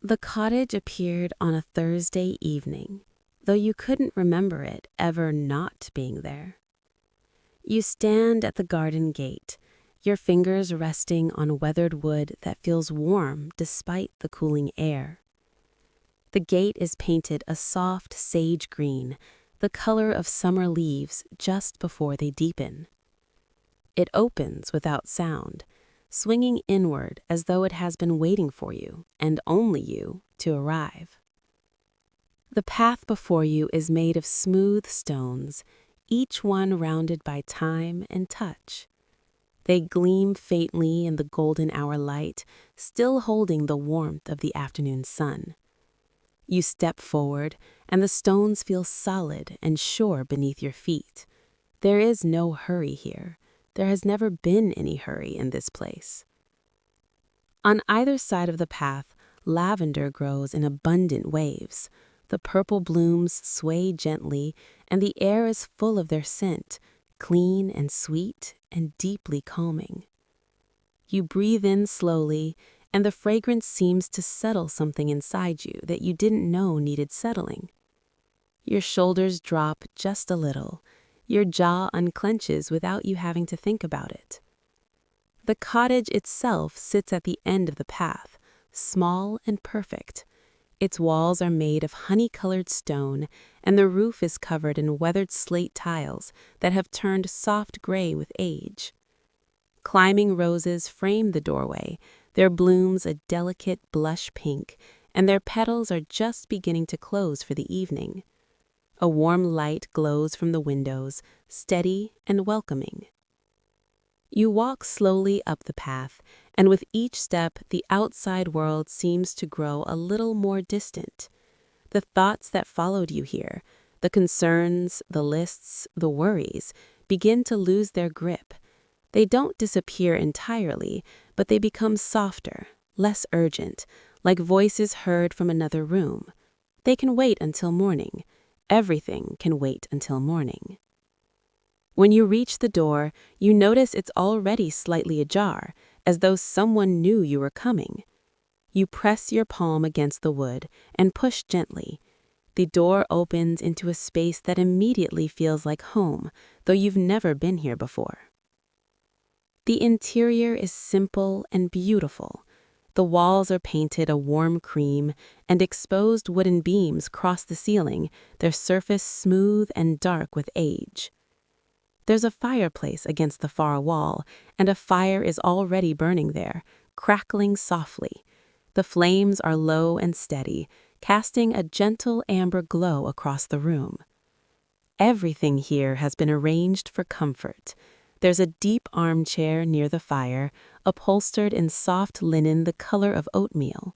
The cottage appeared on a Thursday evening, though you couldn't remember it ever not being there. You stand at the garden gate, your fingers resting on weathered wood that feels warm despite the cooling air. The gate is painted a soft sage green, the color of summer leaves just before they deepen. It opens without sound, swinging inward as though it has been waiting for you, and only you, to arrive. The path before you is made of smooth stones, each one rounded by time and touch. They gleam faintly in the golden hour light, still holding the warmth of the afternoon sun. You step forward, and the stones feel solid and sure beneath your feet. There is no hurry here. There has never been any hurry in this place. On either side of the path, lavender grows in abundant waves. The purple blooms sway gently, and the air is full of their scent, clean and sweet and deeply calming. You breathe in slowly, and the fragrance seems to settle something inside you that you didn't know needed settling. Your shoulders drop just a little. Your jaw unclenches without you having to think about it. The cottage itself sits at the end of the path, small and perfect. Its walls are made of honey-colored stone, and the roof is covered in weathered slate tiles that have turned soft gray with age. Climbing roses frame the doorway, their blooms a delicate blush pink, and their petals are just beginning to close for the evening. A warm light glows from the windows, steady and welcoming. You walk slowly up the path, and with each step, the outside world seems to grow a little more distant. The thoughts that followed you here, the concerns, the lists, the worries, begin to lose their grip. They don't disappear entirely, but they become softer, less urgent, like voices heard from another room. They can wait until morning. Everything can wait until morning. When you reach the door, you notice it's already slightly ajar, as though someone knew you were coming. You press your palm against the wood and push gently. The door opens into a space that immediately feels like home, though you've never been here before. The interior is simple and beautiful. The walls are painted a warm cream, and exposed wooden beams cross the ceiling, their surface smooth and dark with age. There's a fireplace against the far wall, and a fire is already burning there, crackling softly. The flames are low and steady, casting a gentle amber glow across the room. Everything here has been arranged for comfort. There's a deep armchair near the fire, upholstered in soft linen the color of oatmeal.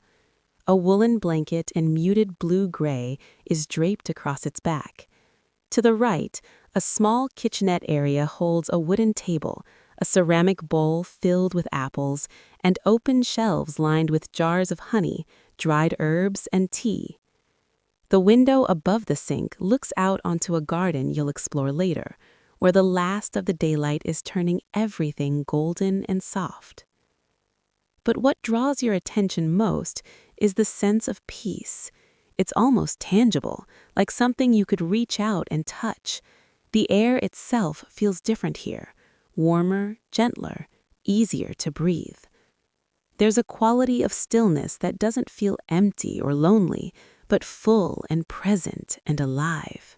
A woolen blanket in muted blue-gray is draped across its back. To the right, a small kitchenette area holds a wooden table, a ceramic bowl filled with apples, and open shelves lined with jars of honey, dried herbs, and tea. The window above the sink looks out onto a garden you'll explore later, where the last of the daylight is turning everything golden and soft. But what draws your attention most is the sense of peace. It's almost tangible, like something you could reach out and touch. The air itself feels different here, warmer, gentler, easier to breathe. There's a quality of stillness that doesn't feel empty or lonely, but full and present and alive.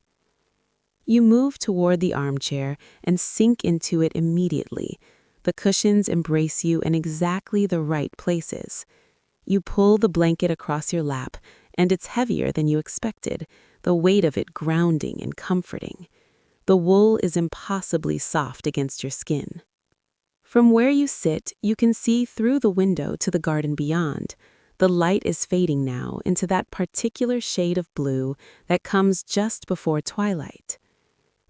You move toward the armchair and sink into it immediately. The cushions embrace you in exactly the right places. You pull the blanket across your lap, and it's heavier than you expected, the weight of it grounding and comforting. The wool is impossibly soft against your skin. From where you sit, you can see through the window to the garden beyond. The light is fading now into that particular shade of blue that comes just before twilight.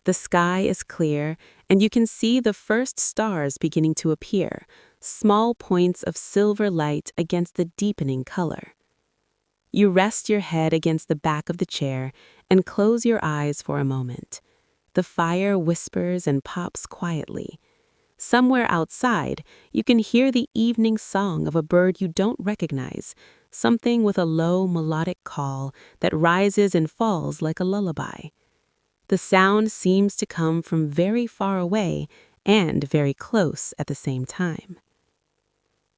The sky is clear, and you can see the first stars beginning to appear, small points of silver light against the deepening color. You rest your head against the back of the chair and close your eyes for a moment. The fire whispers and pops quietly. Somewhere outside, you can hear the evening song of a bird you don't recognize, something with a low melodic call that rises and falls like a lullaby. The sound seems to come from very far away and very close at the same time.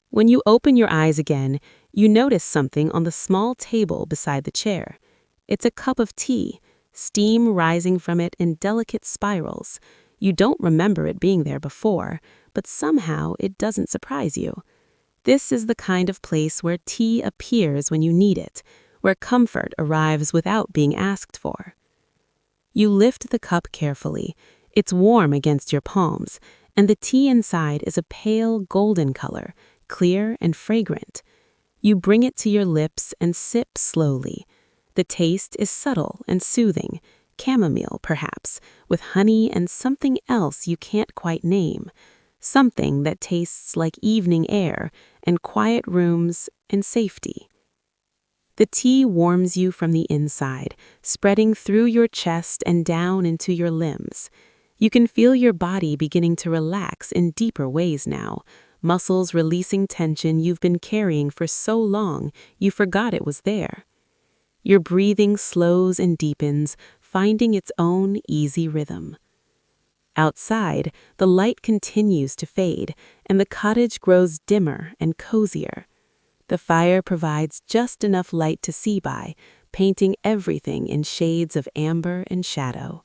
When you open your eyes again, you notice something on the small table beside the chair. It's a cup of tea, steam rising from it in delicate spirals. You don't remember it being there before, but somehow it doesn't surprise you. This is the kind of place where tea appears when you need it, where comfort arrives without being asked for. You lift the cup carefully. It's warm against your palms, and the tea inside is a pale golden color, clear and fragrant. You bring it to your lips and sip slowly. The taste is subtle and soothing, chamomile perhaps, with honey and something else you can't quite name, something that tastes like evening air and quiet rooms and safety. The tea warms you from the inside, spreading through your chest and down into your limbs. You can feel your body beginning to relax in deeper ways now, muscles releasing tension you've been carrying for so long you forgot it was there. Your breathing slows and deepens, finding its own easy rhythm. Outside, the light continues to fade, and the cottage grows dimmer and cozier. The fire provides just enough light to see by, painting everything in shades of amber and shadow.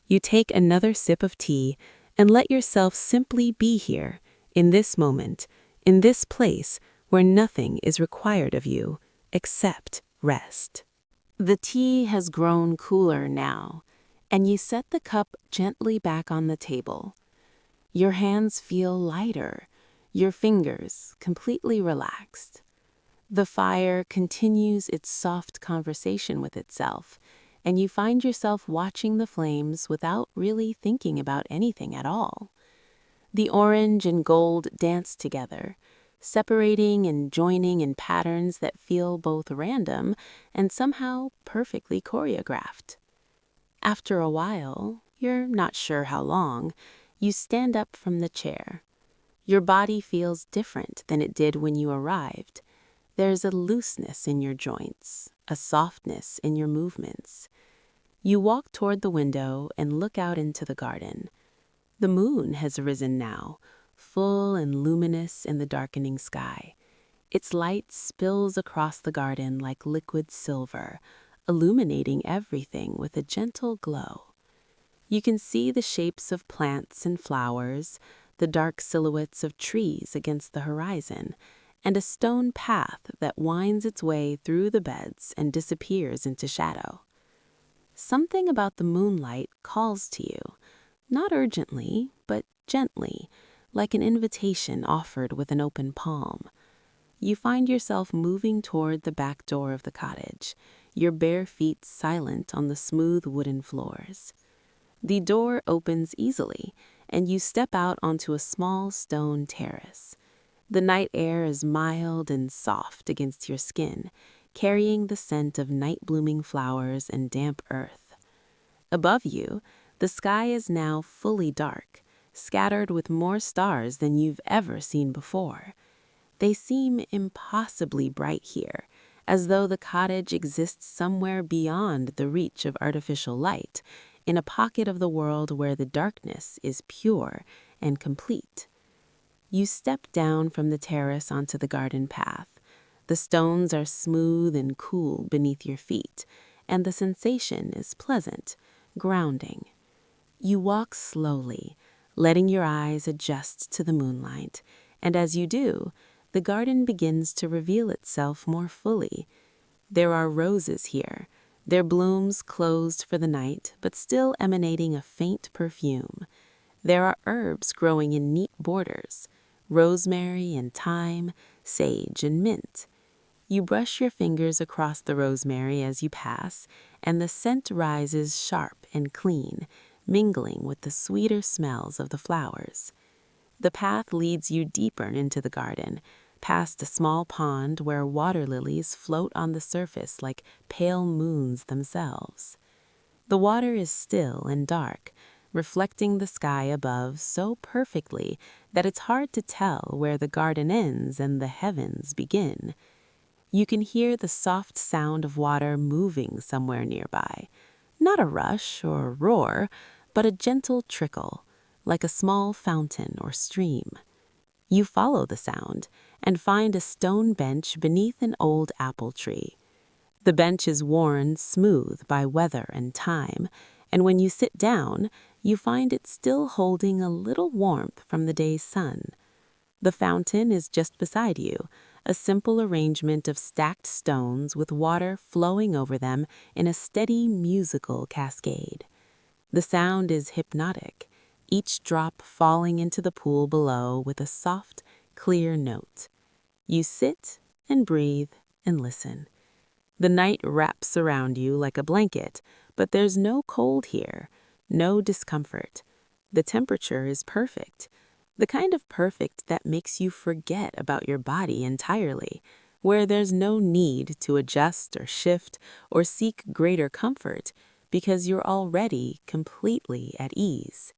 You take another sip of tea and let yourself simply be here, in this moment, in this place where nothing is required of you except rest. The tea has grown cooler now, and you set the cup gently back on the table. Your hands feel lighter, your fingers completely relaxed. The fire continues its soft conversation with itself, and you find yourself watching the flames without really thinking about anything at all. The orange and gold dance together, separating and joining in patterns that feel both random and somehow perfectly choreographed. After a while, you're not sure how long, you stand up from the chair. Your body feels different than it did when you arrived. There's a looseness in your joints, a softness in your movements. You walk toward the window and look out into the garden. The moon has risen now, full and luminous in the darkening sky. Its light spills across the garden like liquid silver, illuminating everything with a gentle glow. You can see the shapes of plants and flowers, the dark silhouettes of trees against the horizon, and a stone path that winds its way through the beds and disappears into shadow. Something about the moonlight calls to you, not urgently, but gently, like an invitation offered with an open palm. You find yourself moving toward the back door of the cottage, your bare feet silent on the smooth wooden floors. The door opens easily, and you step out onto a small stone terrace. The night air is mild and soft against your skin, carrying the scent of night-blooming flowers and damp earth. Above you, the sky is now fully dark, scattered with more stars than you've ever seen before. They seem impossibly bright here, as though the cottage exists somewhere beyond the reach of artificial light, in a pocket of the world where the darkness is pure and complete. You step down from the terrace onto the garden path. The stones are smooth and cool beneath your feet, and the sensation is pleasant, grounding. You walk slowly, letting your eyes adjust to the moonlight, and as you do, the garden begins to reveal itself more fully. There are roses here, their blooms closed for the night, but still emanating a faint perfume. There are herbs growing in neat borders, rosemary and thyme, sage and mint. You brush your fingers across the rosemary as you pass, and the scent rises sharp and clean, mingling with the sweeter smells of the flowers. The path leads you deeper into the garden, past a small pond where water lilies float on the surface like pale moons themselves. The water is still and dark, reflecting the sky above so perfectly that it's hard to tell where the garden ends and the heavens begin. You can hear the soft sound of water moving somewhere nearby. Not a rush or a roar, but a gentle trickle, like a small fountain or stream. You follow the sound and find a stone bench beneath an old apple tree. The bench is worn smooth by weather and time, and when you sit down, you find it still holding a little warmth from the day's sun. The fountain is just beside you, a simple arrangement of stacked stones with water flowing over them in a steady musical cascade. The sound is hypnotic, each drop falling into the pool below with a soft, clear note. You sit and breathe and listen. The night wraps around you like a blanket, but there's no cold here, no discomfort. The temperature is perfect, the kind of perfect that makes you forget about your body entirely, where there's no need to adjust or shift or seek greater comfort because you're already completely at ease.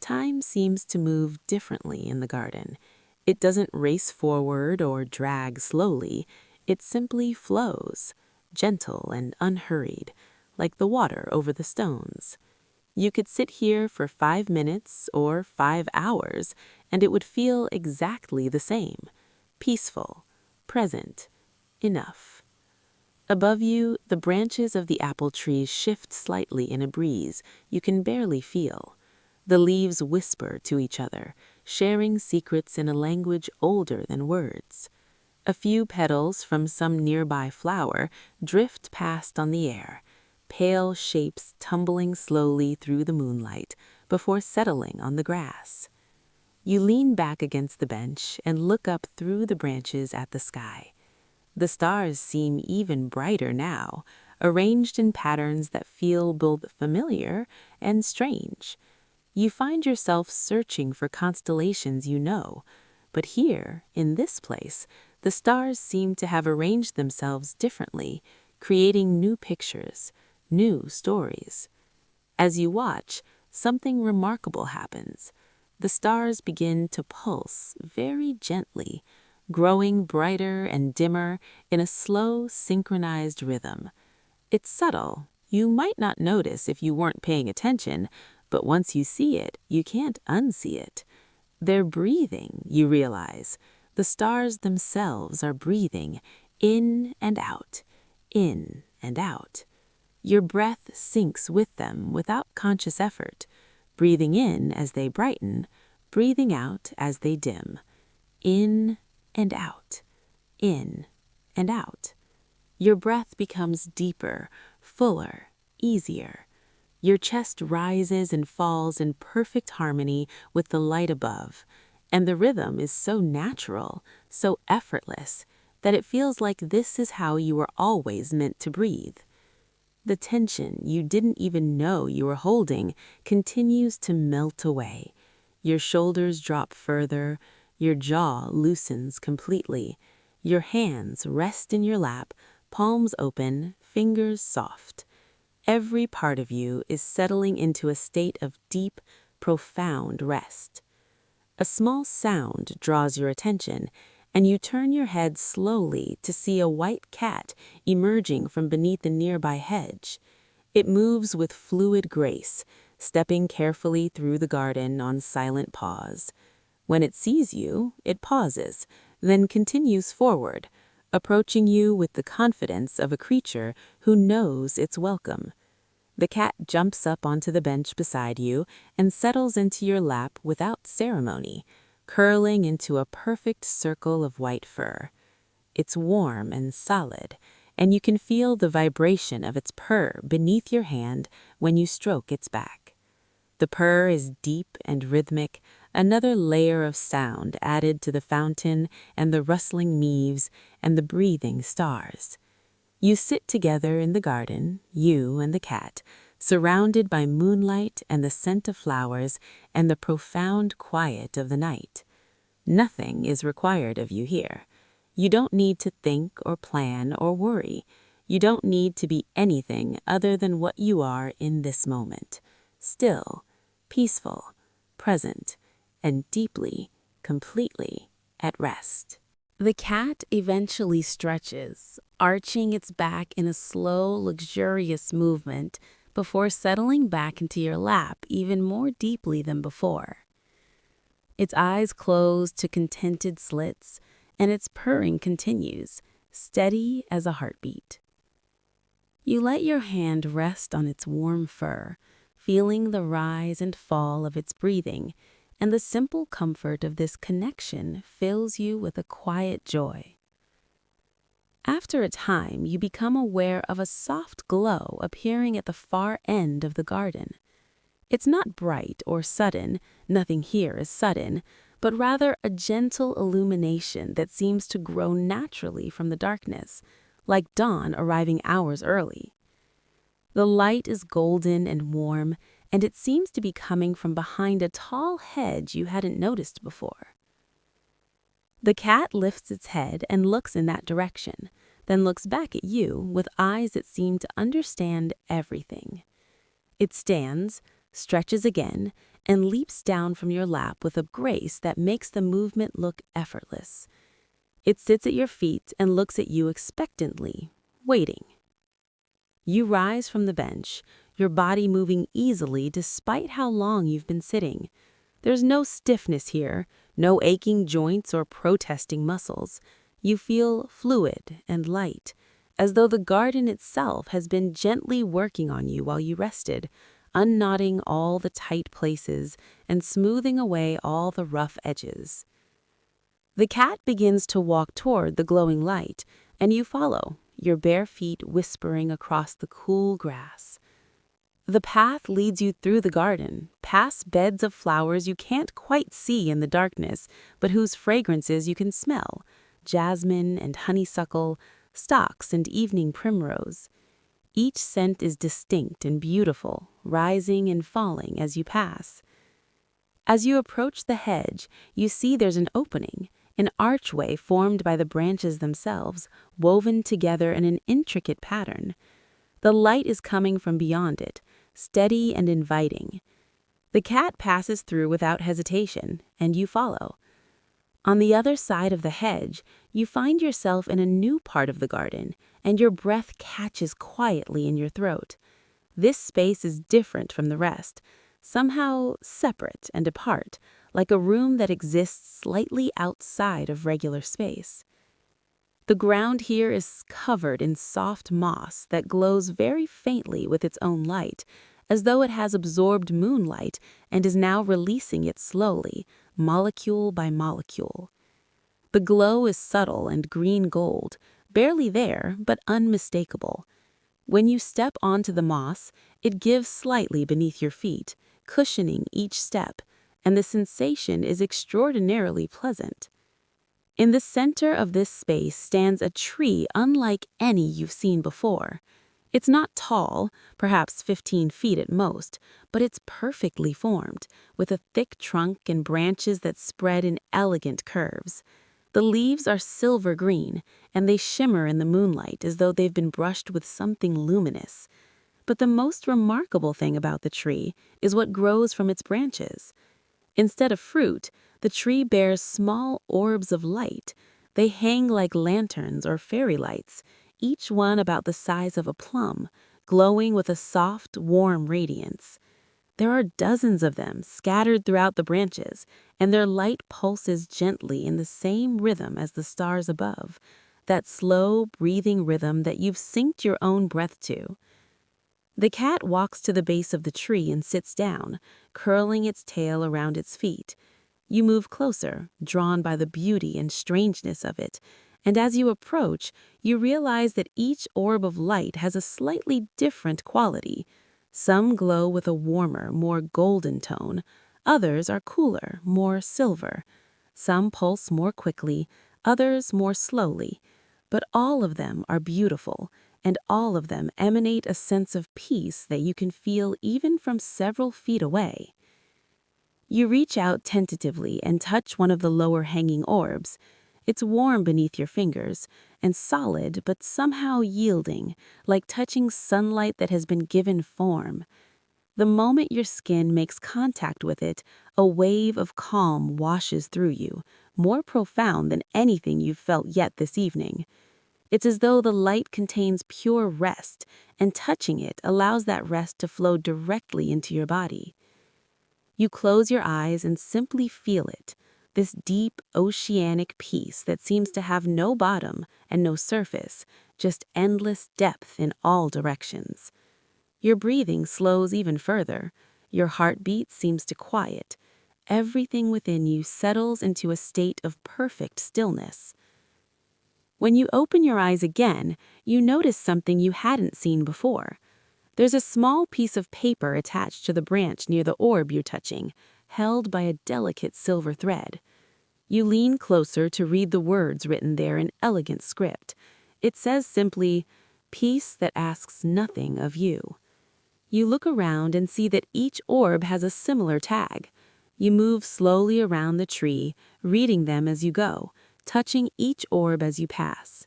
Time seems to move differently in the garden. It doesn't race forward or drag slowly. It simply flows, gentle and unhurried, like the water over the stones. You could sit here for 5 minutes or 5 hours, and it would feel exactly the same. Peaceful, present, enough. Above you, the branches of the apple trees shift slightly in a breeze you can barely feel. The leaves whisper to each other, sharing secrets in a language older than words. A few petals from some nearby flower drift past on the air, pale shapes tumbling slowly through the moonlight before settling on the grass. You lean back against the bench and look up through the branches at the sky. The stars seem even brighter now, arranged in patterns that feel both familiar and strange. You find yourself searching for constellations you know, but here, in this place, the stars seem to have arranged themselves differently, creating new pictures, new stories. As you watch, something remarkable happens. The stars begin to pulse very gently, growing brighter and dimmer in a slow, synchronized rhythm. It's subtle. You might not notice if you weren't paying attention, but once you see it, you can't unsee it. They're breathing, you realize. The stars themselves are breathing in and out, in and out. Your breath syncs with them without conscious effort, breathing in as they brighten, breathing out as they dim. In and out, in and out. Your breath becomes deeper, fuller, easier. Your chest rises and falls in perfect harmony with the light above, and the rhythm is so natural, so effortless, that it feels like this is how you were always meant to breathe. The tension you didn't even know you were holding continues to melt away. Your shoulders drop further, your jaw loosens completely. Your hands rest in your lap, palms open, fingers soft. Every part of you is settling into a state of deep, profound rest. A small sound draws your attention, and you turn your head slowly to see a white cat emerging from beneath a nearby hedge. It moves with fluid grace, stepping carefully through the garden on silent paws. When it sees you, it pauses, then continues forward, approaching you with the confidence of a creature who knows it's welcome. The cat jumps up onto the bench beside you and settles into your lap without ceremony, curling into a perfect circle of white fur. It's warm and solid, and you can feel the vibration of its purr beneath your hand when you stroke its back. The purr is deep and rhythmic, another layer of sound added to the fountain and the rustling leaves and the breathing stars. You sit together in the garden, you and the cat, surrounded by moonlight and the scent of flowers and the profound quiet of the night. Nothing is required of you here. You don't need to think or plan or worry. You don't need to be anything other than what you are in this moment. Still, peaceful, present, and deeply, completely at rest. The cat eventually stretches, arching its back in a slow, luxurious movement before settling back into your lap even more deeply than before. Its eyes close to contented slits, and its purring continues, steady as a heartbeat. You let your hand rest on its warm fur, feeling the rise and fall of its breathing, and the simple comfort of this connection fills you with a quiet joy. After a time, you become aware of a soft glow appearing at the far end of the garden. It's not bright or sudden, nothing here is sudden, but rather a gentle illumination that seems to grow naturally from the darkness, like dawn arriving hours early. The light is golden and warm, and it seems to be coming from behind a tall hedge you hadn't noticed before. The cat lifts its head and looks in that direction, then looks back at you with eyes that seem to understand everything. It stands, stretches again, and leaps down from your lap with a grace that makes the movement look effortless. It sits at your feet and looks at you expectantly, waiting. You rise from the bench, your body moving easily despite how long you've been sitting. There's no stiffness here, no aching joints or protesting muscles. You feel fluid and light, as though the garden itself has been gently working on you while you rested, unknotting all the tight places and smoothing away all the rough edges. The cat begins to walk toward the glowing light, and you follow, your bare feet whispering across the cool grass. The path leads you through the garden, past beds of flowers you can't quite see in the darkness, but whose fragrances you can smell: jasmine and honeysuckle, stocks and evening primrose. Each scent is distinct and beautiful, rising and falling as you pass. As you approach the hedge, you see there's an opening, an archway formed by the branches themselves, woven together in an intricate pattern. The light is coming from beyond it, steady and inviting. The cat passes through without hesitation, and you follow. On the other side of the hedge, you find yourself in a new part of the garden, and your breath catches quietly in your throat. This space is different from the rest, somehow separate and apart, like a room that exists slightly outside of regular space. The ground here is covered in soft moss that glows very faintly with its own light, as though it has absorbed moonlight and is now releasing it slowly, molecule by molecule. The glow is subtle and green-gold, barely there, but unmistakable. When you step onto the moss, it gives slightly beneath your feet, cushioning each step, and the sensation is extraordinarily pleasant. In the center of this space stands a tree unlike any you've seen before. It's not tall, perhaps 15 feet at most, but it's perfectly formed, with a thick trunk and branches that spread in elegant curves. The leaves are silver green, and they shimmer in the moonlight as though they've been brushed with something luminous. But the most remarkable thing about the tree is what grows from its branches. Instead of fruit, the tree bears small orbs of light. They hang like lanterns or fairy lights, each one about the size of a plum, glowing with a soft, warm radiance. There are dozens of them scattered throughout the branches, and their light pulses gently in the same rhythm as the stars above, that slow, breathing rhythm that you've synced your own breath to. The cat walks to the base of the tree and sits down, curling its tail around its feet. You move closer, drawn by the beauty and strangeness of it, and as you approach, you realize that each orb of light has a slightly different quality. Some glow with a warmer, more golden tone. Others are cooler, more silver. Some pulse more quickly, others more slowly. But all of them are beautiful, and all of them emanate a sense of peace that you can feel even from several feet away. You reach out tentatively and touch one of the lower hanging orbs. It's warm beneath your fingers, and solid but somehow yielding, like touching sunlight that has been given form. The moment your skin makes contact with it, a wave of calm washes through you, more profound than anything you've felt yet this evening. It's as though the light contains pure rest, and touching it allows that rest to flow directly into your body. You close your eyes and simply feel it, this deep, oceanic peace that seems to have no bottom and no surface, just endless depth in all directions. Your breathing slows even further. Your heartbeat seems to quiet. Everything within you settles into a state of perfect stillness. When you open your eyes again, you notice something you hadn't seen before. There's a small piece of paper attached to the branch near the orb you're touching, held by a delicate silver thread. You lean closer to read the words written there in elegant script. It says simply, "Peace that asks nothing of you." You look around and see that each orb has a similar tag. You move slowly around the tree, reading them as you go, touching each orb as you pass.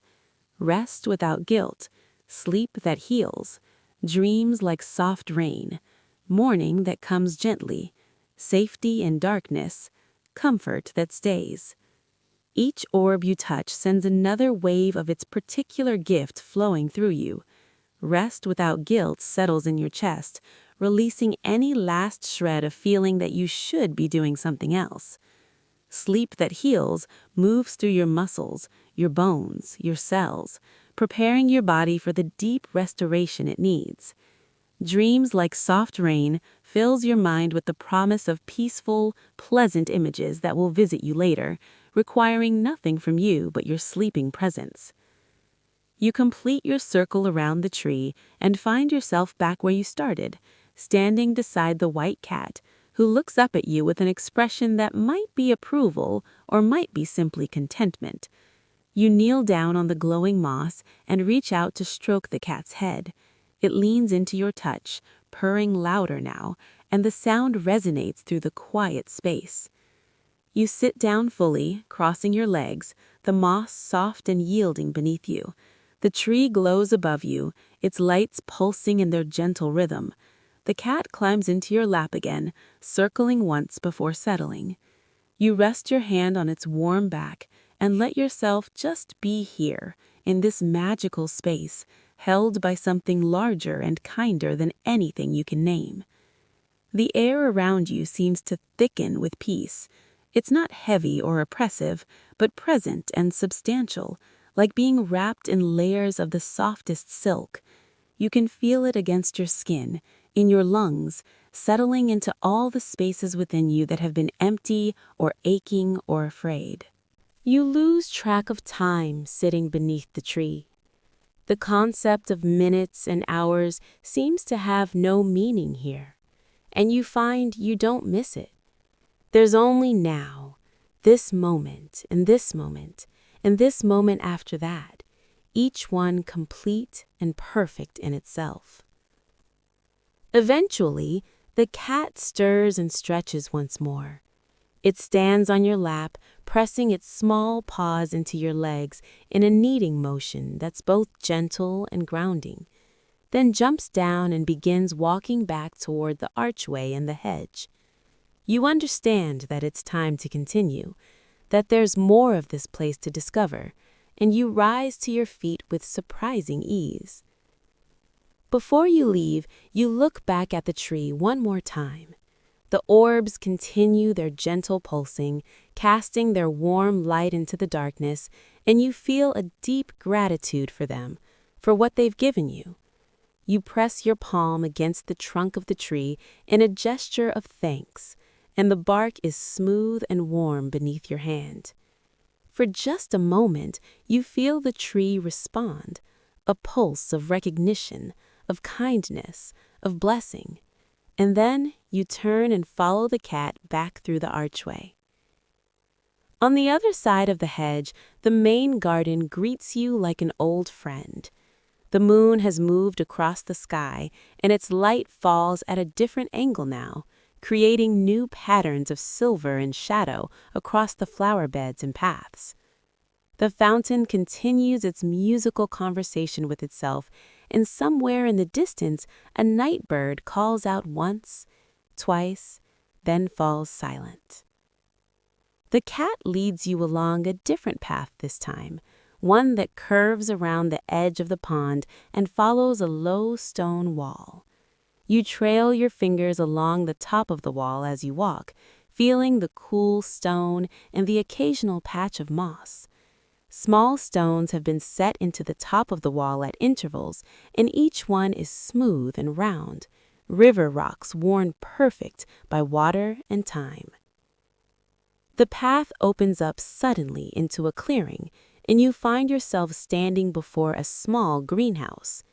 Rest without guilt, sleep that heals, dreams like soft rain, morning that comes gently, safety in darkness, comfort that stays. Each orb you touch sends another wave of its particular gift flowing through you. Rest without guilt settles in your chest, releasing any last shred of feeling that you should be doing something else. Sleep that heals moves through your muscles, your bones, your cells, preparing your body for the deep restoration it needs. Dreams like soft rain fills your mind with the promise of peaceful, pleasant images that will visit you later, requiring nothing from you but your sleeping presence. You complete your circle around the tree and find yourself back where you started, standing beside the white cat, who looks up at you with an expression that might be approval or might be simply contentment. You kneel down on the glowing moss and reach out to stroke the cat's head. It leans into your touch, purring louder now, and the sound resonates through the quiet space. You sit down fully, crossing your legs, the moss soft and yielding beneath you. The tree glows above you, its lights pulsing in their gentle rhythm. The cat climbs into your lap again, circling once before settling. You rest your hand on its warm back and let yourself just be here, in this magical space, held by something larger and kinder than anything you can name. The air around you seems to thicken with peace. It's not heavy or oppressive, but present and substantial, like being wrapped in layers of the softest silk. You can feel it against your skin, in your lungs, settling into all the spaces within you that have been empty or aching or afraid. You lose track of time sitting beneath the tree. The concept of minutes and hours seems to have no meaning here, and you find you don't miss it. There's only now, this moment, and this moment, and this moment after that, each one complete and perfect in itself. Eventually, the cat stirs and stretches once more. It stands on your lap, pressing its small paws into your legs in a kneading motion that's both gentle and grounding, then jumps down and begins walking back toward the archway and the hedge. You understand that it's time to continue, that there's more of this place to discover, and you rise to your feet with surprising ease. Before you leave, you look back at the tree one more time. The orbs continue their gentle pulsing, casting their warm light into the darkness, and you feel a deep gratitude for them, for what they've given you. You press your palm against the trunk of the tree in a gesture of thanks, and the bark is smooth and warm beneath your hand. For just a moment, you feel the tree respond, a pulse of recognition, of kindness, of blessing. And then you turn and follow the cat back through the archway. On the other side of the hedge, the main garden greets you like an old friend. The moon has moved across the sky, and its light falls at a different angle now, creating new patterns of silver and shadow across the flower beds and paths. The fountain continues its musical conversation with itself, and somewhere in the distance, a night bird calls out once, twice, then falls silent. The cat leads you along a different path this time, one that curves around the edge of the pond and follows a low stone wall. You trail your fingers along the top of the wall as you walk, feeling the cool stone and the occasional patch of moss. Small stones have been set into the top of the wall at intervals, and each one is smooth and round, river rocks worn perfect by water and time. The path opens up suddenly into a clearing, and you find yourself standing before a small greenhouse.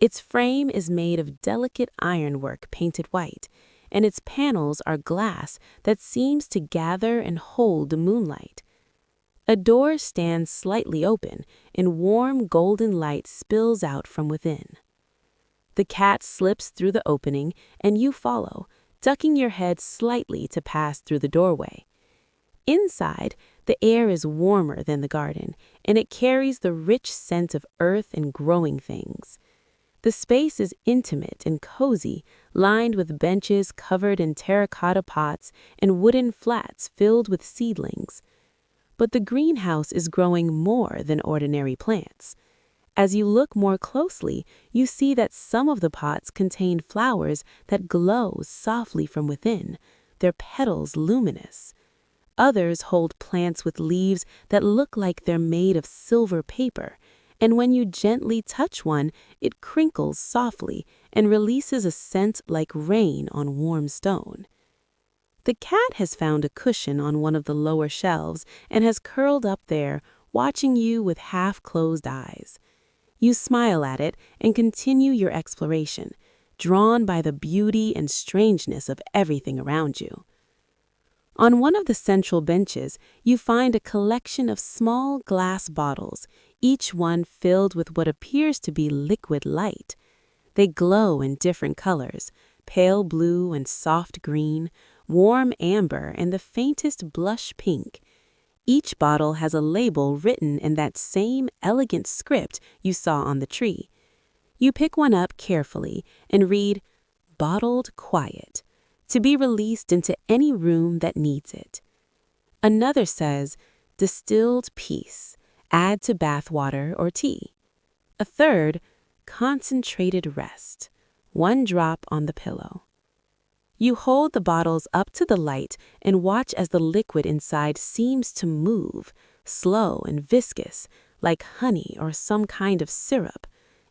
Its frame is made of delicate ironwork painted white, and its panels are glass that seems to gather and hold the moonlight. A door stands slightly open, and warm golden light spills out from within. The cat slips through the opening, and you follow, ducking your head slightly to pass through the doorway. Inside, the air is warmer than the garden, and it carries the rich scent of earth and growing things. The space is intimate and cozy, lined with benches covered in terracotta pots and wooden flats filled with seedlings. But the greenhouse is growing more than ordinary plants. As you look more closely, you see that some of the pots contain flowers that glow softly from within, their petals luminous. Others hold plants with leaves that look like they're made of silver paper, and when you gently touch one, it crinkles softly and releases a scent like rain on warm stone. The cat has found a cushion on one of the lower shelves and has curled up there, watching you with half-closed eyes. You smile at it and continue your exploration, drawn by the beauty and strangeness of everything around you. On one of the central benches, you find a collection of small glass bottles, each one filled with what appears to be liquid light. They glow in different colors, pale blue and soft green, warm amber and the faintest blush pink. Each bottle has a label written in that same elegant script you saw on the tree. You pick one up carefully and read, "Bottled quiet, to be released into any room that needs it." Another says, "Distilled peace, add to bath water or tea." A third, "Concentrated rest, 1 drop on the pillow." You hold the bottles up to the light and watch as the liquid inside seems to move, slow and viscous, like honey or some kind of syrup.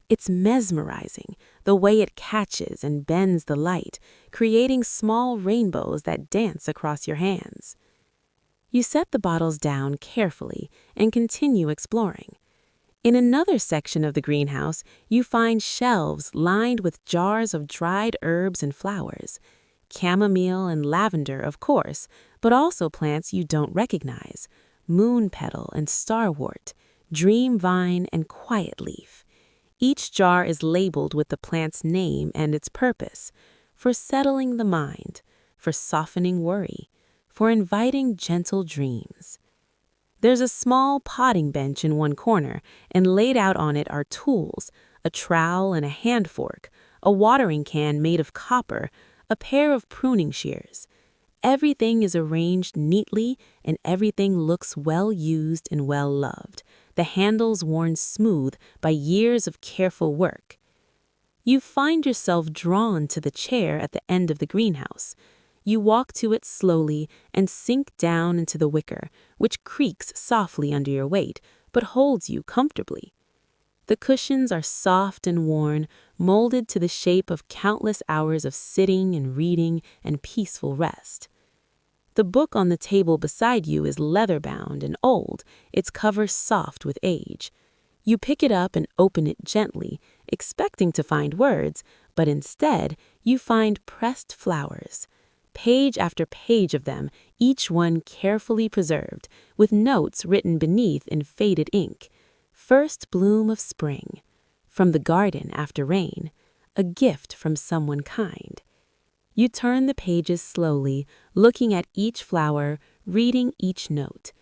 It's mesmerizing, the way it catches and bends the light, creating small rainbows that dance across your hands. You set the bottles down carefully and continue exploring. In another section of the greenhouse, you find shelves lined with jars of dried herbs and flowers. Chamomile and lavender, of course, but also plants you don't recognize. Moon petal and starwort, dream vine and quiet leaf. Each jar is labeled with the plant's name and its purpose: for settling the mind, for softening worry, for inviting gentle dreams. There's a small potting bench in one corner, and laid out on it are tools, a trowel and a hand fork, a watering can made of copper, a pair of pruning shears. Everything is arranged neatly, and everything looks well used and well loved, the handles worn smooth by years of careful work. You find yourself drawn to the chair at the end of the greenhouse. You walk to it slowly and sink down into the wicker, which creaks softly under your weight, but holds you comfortably. The cushions are soft and worn, molded to the shape of countless hours of sitting and reading and peaceful rest. The book on the table beside you is leather-bound and old, its cover soft with age. You pick it up and open it gently, expecting to find words, but instead you find pressed flowers. Page after page of them, each one carefully preserved, with notes written beneath in faded ink. First bloom of spring, from the garden after rain, a gift from someone kind. You turn the pages slowly, looking at each flower, reading each note.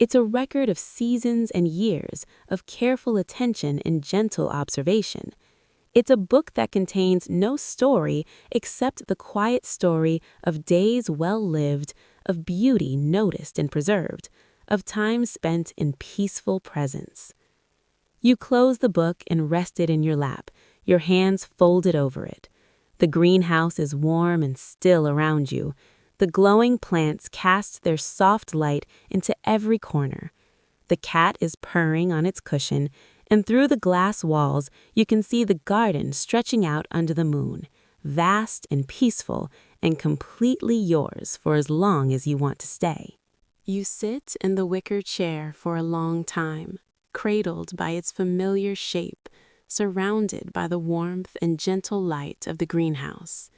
It's a record of seasons and years, of careful attention and gentle observation. It's a book that contains no story except the quiet story of days well lived, of beauty noticed and preserved, of time spent in peaceful presence. You close the book and rest it in your lap, your hands folded over it. The greenhouse is warm and still around you. The glowing plants cast their soft light into every corner. The cat is purring on its cushion, and through the glass walls you can see the garden stretching out under the moon, vast and peaceful and completely yours for as long as you want to stay. You sit in the wicker chair for a long time, cradled by its familiar shape, surrounded by the warmth and gentle light of the greenhouse.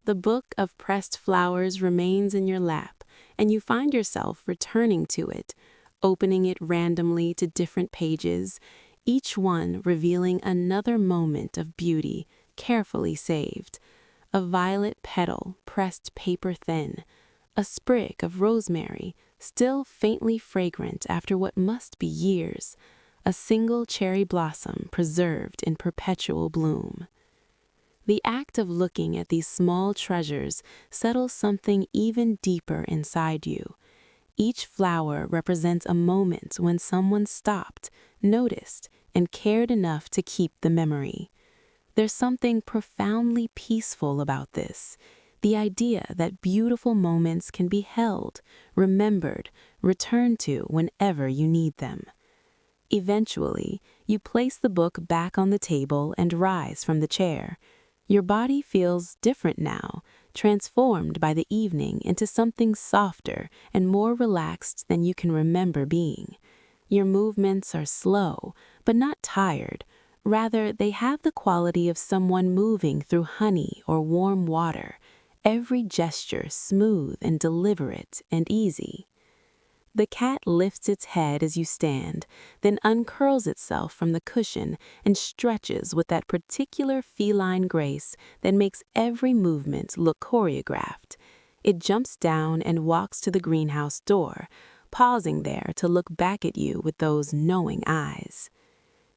The book of pressed flowers remains in your lap, and you find yourself returning to it, opening it randomly to different pages, each one revealing another moment of beauty carefully saved. A violet petal pressed paper thin, a sprig of rosemary still faintly fragrant after what must be years, a single cherry blossom preserved in perpetual bloom. The act of looking at these small treasures settles something even deeper inside you. Each flower represents a moment when someone stopped, noticed, and cared enough to keep the memory. There's something profoundly peaceful about this, the idea that beautiful moments can be held, remembered, returned to whenever you need them. Eventually, you place the book back on the table and rise from the chair. Your body feels different now, transformed by the evening into something softer and more relaxed than you can remember being. Your movements are slow, but not tired. Rather, they have the quality of someone moving through honey or warm water, every gesture smooth and deliberate and easy. The cat lifts its head as you stand, then uncurls itself from the cushion and stretches with that particular feline grace that makes every movement look choreographed. It jumps down and walks to the greenhouse door, pausing there to look back at you with those knowing eyes.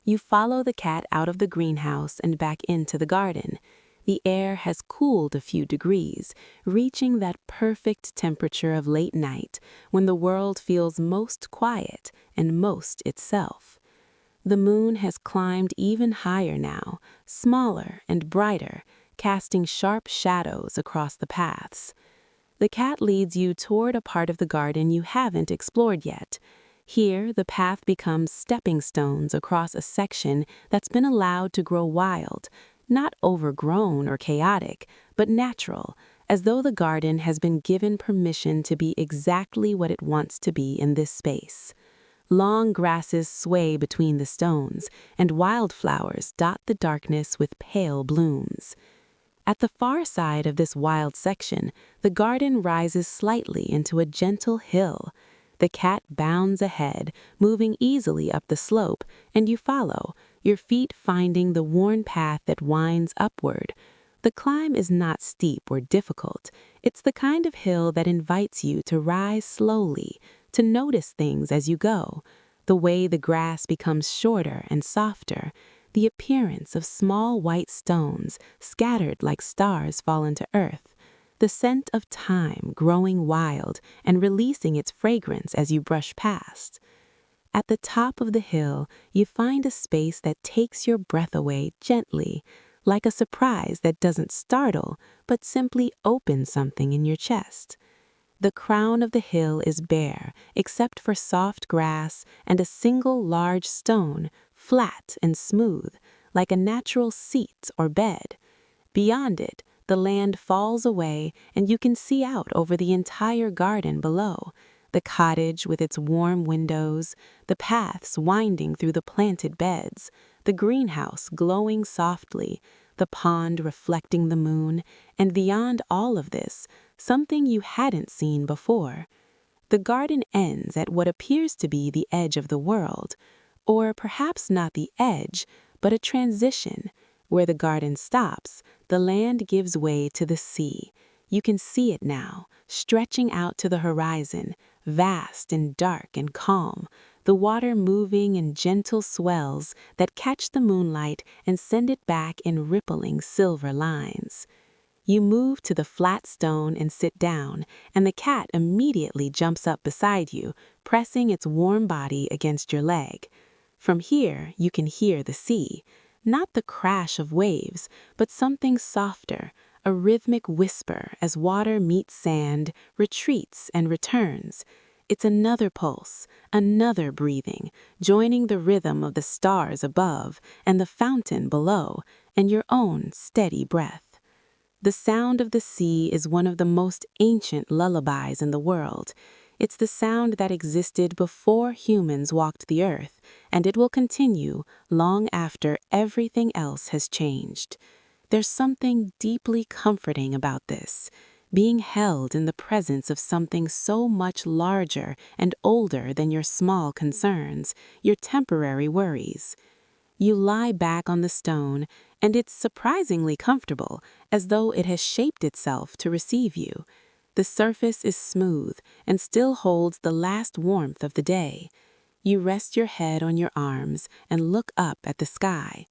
You follow the cat out of the greenhouse and back into the garden. The air has cooled a few degrees, reaching that perfect temperature of late night when the world feels most quiet and most itself. The moon has climbed even higher now, smaller and brighter, casting sharp shadows across the paths. The cat leads you toward a part of the garden you haven't explored yet. Here, the path becomes stepping stones across a section that's been allowed to grow wild, not overgrown or chaotic, but natural, as though the garden has been given permission to be exactly what it wants to be in this space. Long grasses sway between the stones, and wildflowers dot the darkness with pale blooms. At the far side of this wild section, the garden rises slightly into a gentle hill. The cat bounds ahead, moving easily up the slope, and you follow, your feet finding the worn path that winds upward. The climb is not steep or difficult. It's the kind of hill that invites you to rise slowly, to notice things as you go, the way the grass becomes shorter and softer, the appearance of small white stones scattered like stars fallen to earth, the scent of time growing wild and releasing its fragrance as you brush past. At the top of the hill, you find a space that takes your breath away gently, like a surprise that doesn't startle, but simply opens something in your chest. The crown of the hill is bare, except for soft grass and a single large stone, flat and smooth, like a natural seat or bed. Beyond it, the land falls away and you can see out over the entire garden below, the cottage with its warm windows, the paths winding through the planted beds, the greenhouse glowing softly, the pond reflecting the moon, and beyond all of this, something you hadn't seen before. The garden ends at what appears to be the edge of the world, or perhaps not the edge, but a transition. Where the garden stops, the land gives way to the sea. You can see it now, stretching out to the horizon, vast and dark and calm, the water moving in gentle swells that catch the moonlight and send it back in rippling silver lines. You move to the flat stone and sit down, and the cat immediately jumps up beside you, pressing its warm body against your leg. From here, you can hear the sea, not the crash of waves, but something softer, a rhythmic whisper as water meets sand, retreats and returns. It's another pulse, another breathing, joining the rhythm of the stars above and the fountain below, and your own steady breath. The sound of the sea is one of the most ancient lullabies in the world. It's the sound that existed before humans walked the earth, and it will continue long after everything else has changed. There's something deeply comforting about this, being held in the presence of something so much larger and older than your small concerns, your temporary worries. You lie back on the stone, and it's surprisingly comfortable, as though it has shaped itself to receive you. The surface is smooth and still holds the last warmth of the day. You rest your head on your arms and look up at the sky.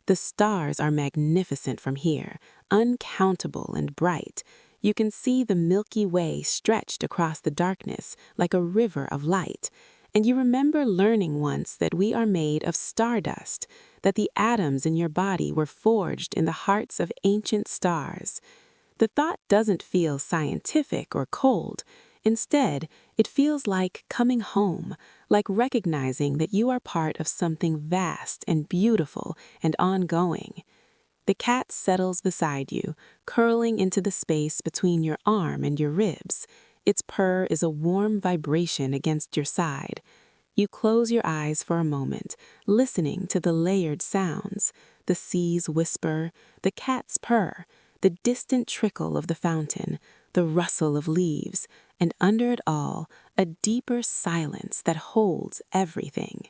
The stars are magnificent from here, uncountable and bright. You can see the Milky Way stretched across the darkness like a river of light. And you remember learning once that we are made of stardust, that the atoms in your body were forged in the hearts of ancient stars. The thought doesn't feel scientific or cold. Instead, it feels like coming home, like recognizing that you are part of something vast and beautiful and ongoing. The cat settles beside you, curling into the space between your arm and your ribs. Its purr is a warm vibration against your side. You close your eyes for a moment, listening to the layered sounds, the sea's whisper, the cat's purr, the distant trickle of the fountain, the rustle of leaves, and under it all, a deeper silence that holds everything.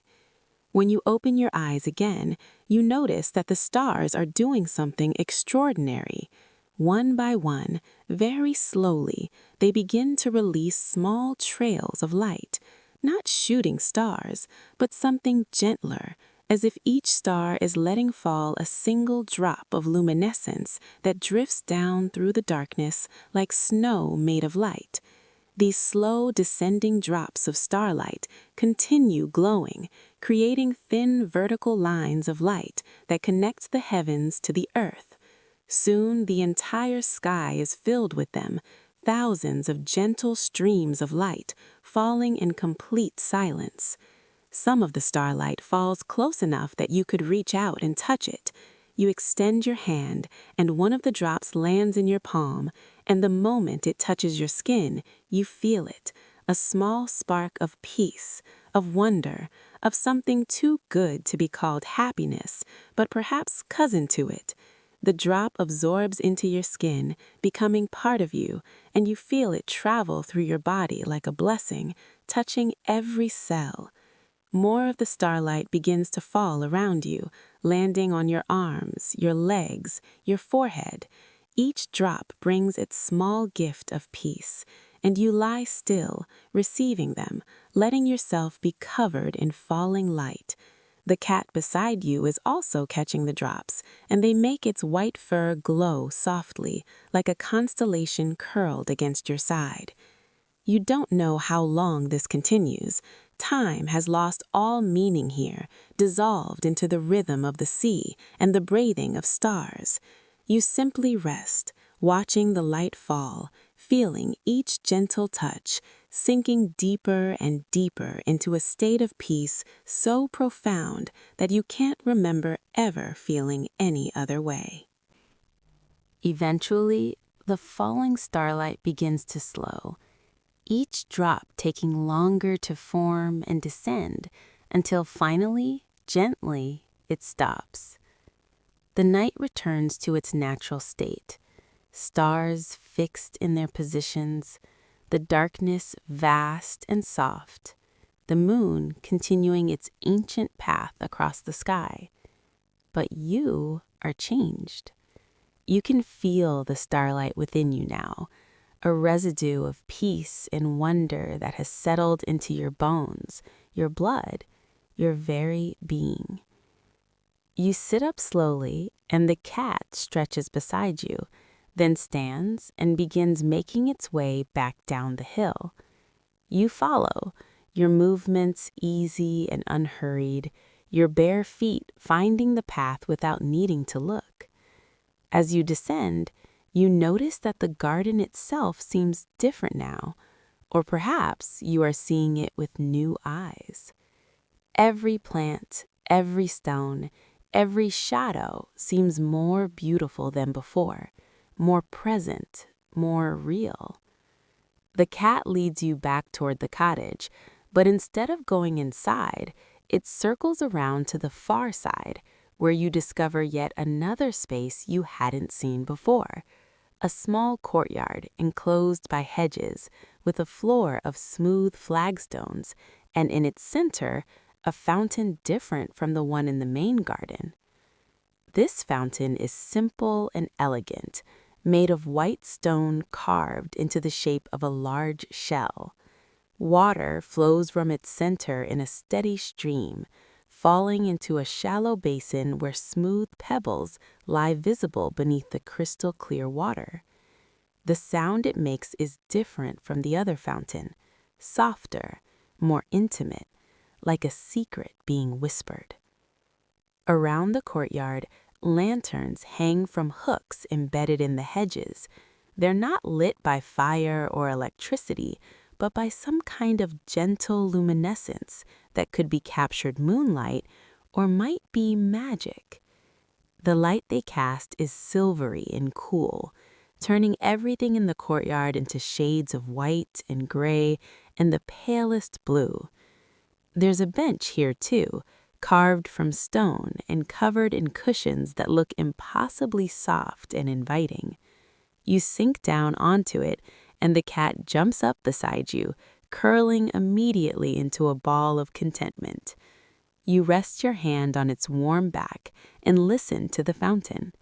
When you open your eyes again, you notice that the stars are doing something extraordinary. One by one, very slowly, they begin to release small trails of light, not shooting stars, but something gentler, as if each star is letting fall a single drop of luminescence that drifts down through the darkness like snow made of light. These slow descending drops of starlight continue glowing, creating thin vertical lines of light that connect the heavens to the earth. Soon the entire sky is filled with them, thousands of gentle streams of light falling in complete silence. Some of the starlight falls close enough that you could reach out and touch it. You extend your hand, and one of the drops lands in your palm, and the moment it touches your skin, you feel it, a small spark of peace, of wonder, of something too good to be called happiness, but perhaps cousin to it. The drop absorbs into your skin, becoming part of you, and you feel it travel through your body like a blessing, touching every cell. More of the starlight begins to fall around you, landing on your arms, your legs, your forehead. Each drop brings its small gift of peace, and you lie still, receiving them, letting yourself be covered in falling light. The cat beside you is also catching the drops, and they make its white fur glow softly, like a constellation curled against your side. You don't know how long this continues. Time has lost all meaning here, dissolved into the rhythm of the sea and the breathing of stars. You simply rest, watching the light fall, feeling each gentle touch, sinking deeper and deeper into a state of peace so profound that you can't remember ever feeling any other way. Eventually, the falling starlight begins to slow, each drop taking longer to form and descend until finally, gently, it stops. The night returns to its natural state, stars fixed in their positions, the darkness vast and soft, the moon continuing its ancient path across the sky. But you are changed. You can feel the starlight within you now, a residue of peace and wonder that has settled into your bones, your blood, your very being. You sit up slowly, and the cat stretches beside you, then stands and begins making its way back down the hill. You follow, your movements easy and unhurried, your bare feet finding the path without needing to look. As you descend, you notice that the garden itself seems different now, or perhaps you are seeing it with new eyes. Every plant, every stone, every shadow seems more beautiful than before, more present, more real. The cat leads you back toward the cottage, but instead of going inside, it circles around to the far side, where you discover yet another space you hadn't seen before. A small courtyard enclosed by hedges with a floor of smooth flagstones, and in its center, a fountain different from the one in the main garden. This fountain is simple and elegant, made of white stone carved into the shape of a large shell. Water flows from its center in a steady stream, falling into a shallow basin where smooth pebbles lie visible beneath the crystal clear water. The sound it makes is different from the other fountain, softer, more intimate, like a secret being whispered. Around the courtyard, lanterns hang from hooks embedded in the hedges. They're not lit by fire or electricity, but by some kind of gentle luminescence that could be captured moonlight or might be magic. The light they cast is silvery and cool, turning everything in the courtyard into shades of white and gray and the palest blue. There's a bench here too, carved from stone and covered in cushions that look impossibly soft and inviting. You sink down onto it, and the cat jumps up beside you, curling immediately into a ball of contentment. You rest your hand on its warm back and listen to the fountain.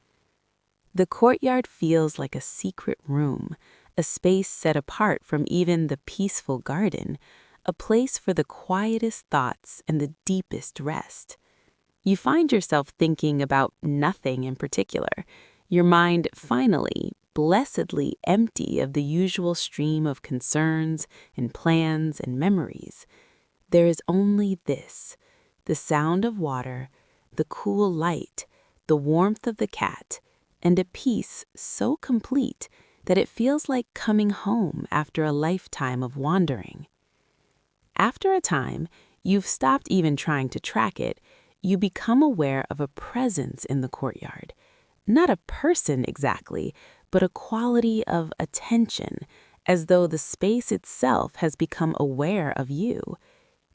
The courtyard feels like a secret room, a space set apart from even the peaceful garden, a place for the quietest thoughts and the deepest rest. You find yourself thinking about nothing in particular, your mind finally, blessedly empty of the usual stream of concerns and plans and memories. There is only this, the sound of water, the cool light, the warmth of the cat, and a peace so complete that it feels like coming home after a lifetime of wandering. After a time, you've stopped even trying to track it, you become aware of a presence in the courtyard. Not a person exactly, but a quality of attention, as though the space itself has become aware of you.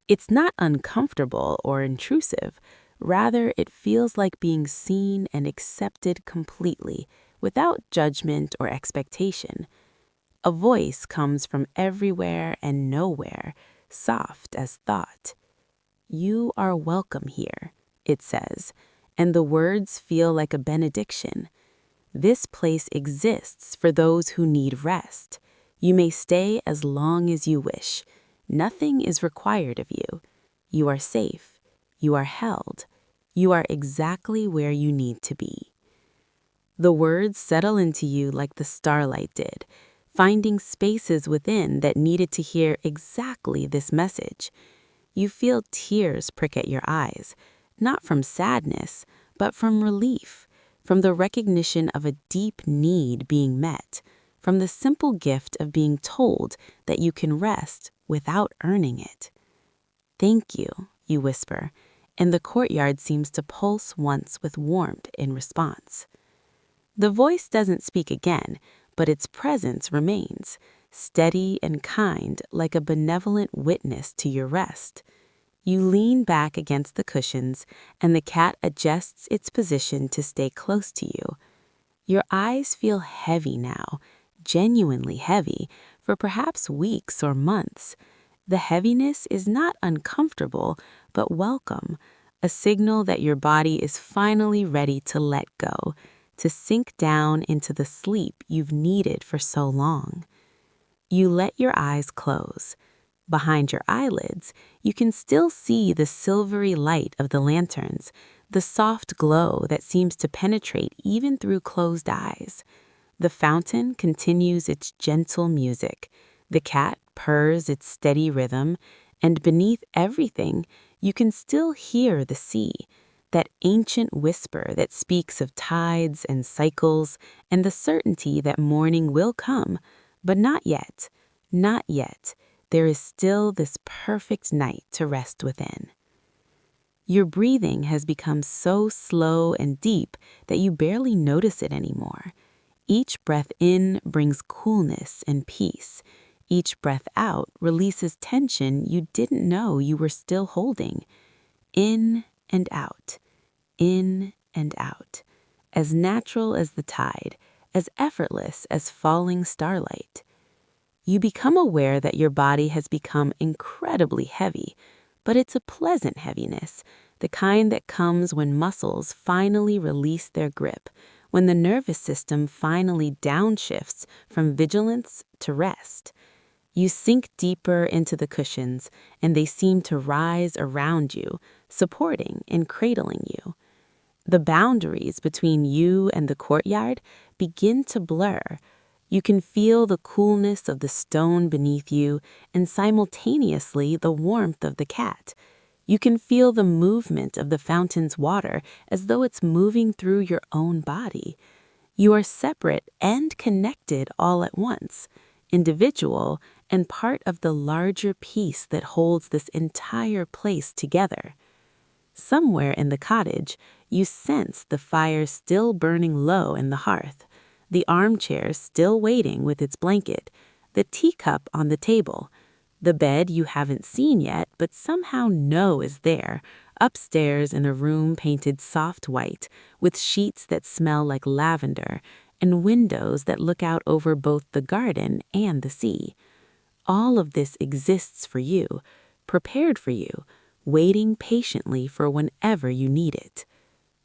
It's not uncomfortable or intrusive. Rather, it feels like being seen and accepted completely, without judgment or expectation. A voice comes from everywhere and nowhere, soft as thought. "You are welcome here," it says, and the words feel like a benediction. "This place exists for those who need rest. You may stay as long as you wish. Nothing is required of you. You are safe. You are held. You are exactly where you need to be." The words settle into you like the starlight did, finding spaces within that needed to hear exactly this message. You feel tears prick at your eyes, not from sadness, but from relief, from the recognition of a deep need being met, from the simple gift of being told that you can rest without earning it. "Thank you," you whisper, and the courtyard seems to pulse once with warmth in response. The voice doesn't speak again, but its presence remains, steady and kind like a benevolent witness to your rest. You lean back against the cushions, and the cat adjusts its position to stay close to you. Your eyes feel heavy now, genuinely heavy, for perhaps weeks or months. The heaviness is not uncomfortable, but welcome, a signal that your body is finally ready to let go, to sink down into the sleep you've needed for so long. You let your eyes close. Behind your eyelids, you can still see the silvery light of the lanterns, the soft glow that seems to penetrate even through closed eyes. The fountain continues its gentle music, the cat purrs its steady rhythm, and beneath everything, you can still hear the sea, that ancient whisper that speaks of tides and cycles and the certainty that morning will come, but not yet, not yet. There is still this perfect night to rest within. Your breathing has become so slow and deep that you barely notice it anymore. Each breath in brings coolness and peace. Each breath out releases tension you didn't know you were still holding. In and out, in and out. As natural as the tide, as effortless as falling starlight. You become aware that your body has become incredibly heavy, but it's a pleasant heaviness, the kind that comes when muscles finally release their grip, when the nervous system finally downshifts from vigilance to rest. You sink deeper into the cushions, and they seem to rise around you, supporting and cradling you. The boundaries between you and the courtyard begin to blur. You can feel the coolness of the stone beneath you and simultaneously the warmth of the cat. You can feel the movement of the fountain's water as though it's moving through your own body. You are separate and connected all at once, individual and part of the larger piece that holds this entire place together. Somewhere in the cottage, you sense the fire still burning low in the hearth, the armchair still waiting with its blanket, the teacup on the table, the bed you haven't seen yet but somehow know is there, upstairs in a room painted soft white, with sheets that smell like lavender, and windows that look out over both the garden and the sea. All of this exists for you, prepared for you, waiting patiently for whenever you need it.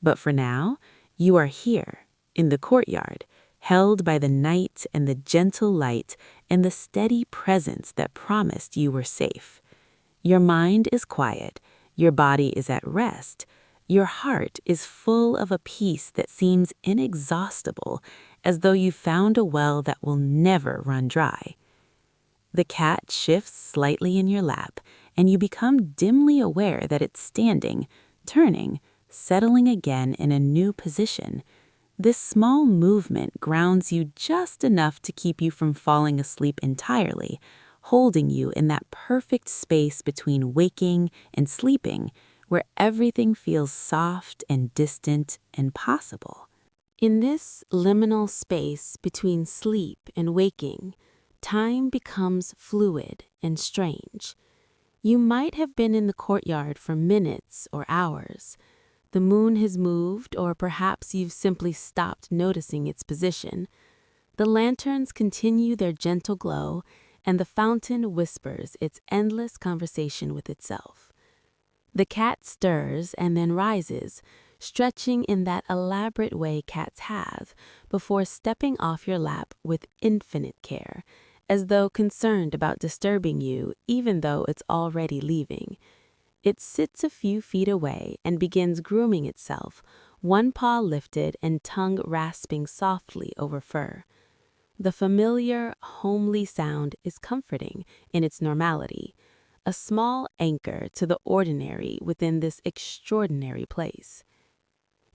But for now, you are here, in the courtyard, held by the night and the gentle light and the steady presence that promised you were safe. Your mind is quiet, your body is at rest, your heart is full of a peace that seems inexhaustible, as though you found a well that will never run dry. The cat shifts slightly in your lap, and you become dimly aware that it's standing, turning, settling again in a new position. This small movement grounds you just enough to keep you from falling asleep entirely, holding you in that perfect space between waking and sleeping, where everything feels soft and distant and possible. In this liminal space between sleep and waking, time becomes fluid and strange. You might have been in the courtyard for minutes or hours. The moon has moved, or perhaps you've simply stopped noticing its position. The lanterns continue their gentle glow, and the fountain whispers its endless conversation with itself. The cat stirs and then rises, stretching in that elaborate way cats have, before stepping off your lap with infinite care, as though concerned about disturbing you even though it's already leaving. It sits a few feet away and begins grooming itself, one paw lifted and tongue rasping softly over fur. The familiar, homely sound is comforting in its normality, a small anchor to the ordinary within this extraordinary place.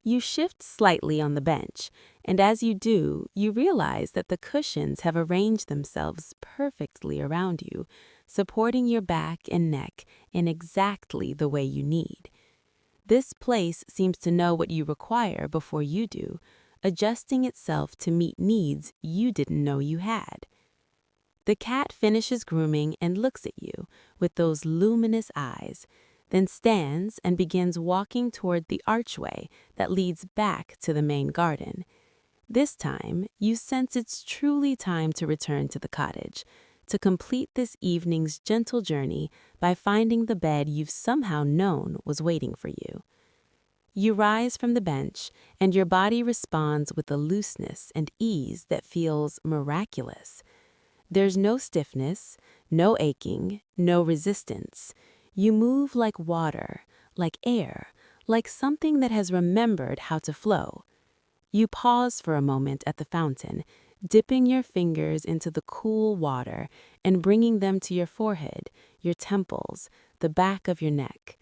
You shift slightly on the bench, and as you do, you realize that the cushions have arranged themselves perfectly around you, supporting your back and neck in exactly the way you need. This place seems to know what you require before you do, adjusting itself to meet needs you didn't know you had. The cat finishes grooming and looks at you with those luminous eyes, then stands and begins walking toward the archway that leads back to the main garden. This time, you sense it's truly time to return to the cottage, to complete this evening's gentle journey by finding the bed you've somehow known was waiting for you. You rise from the bench, and your body responds with a looseness and ease that feels miraculous. There's no stiffness, no aching, no resistance. You move like water, like air, like something that has remembered how to flow. You pause for a moment at the fountain, dipping your fingers into the cool water and bringing them to your forehead, your temples, the back of your neck.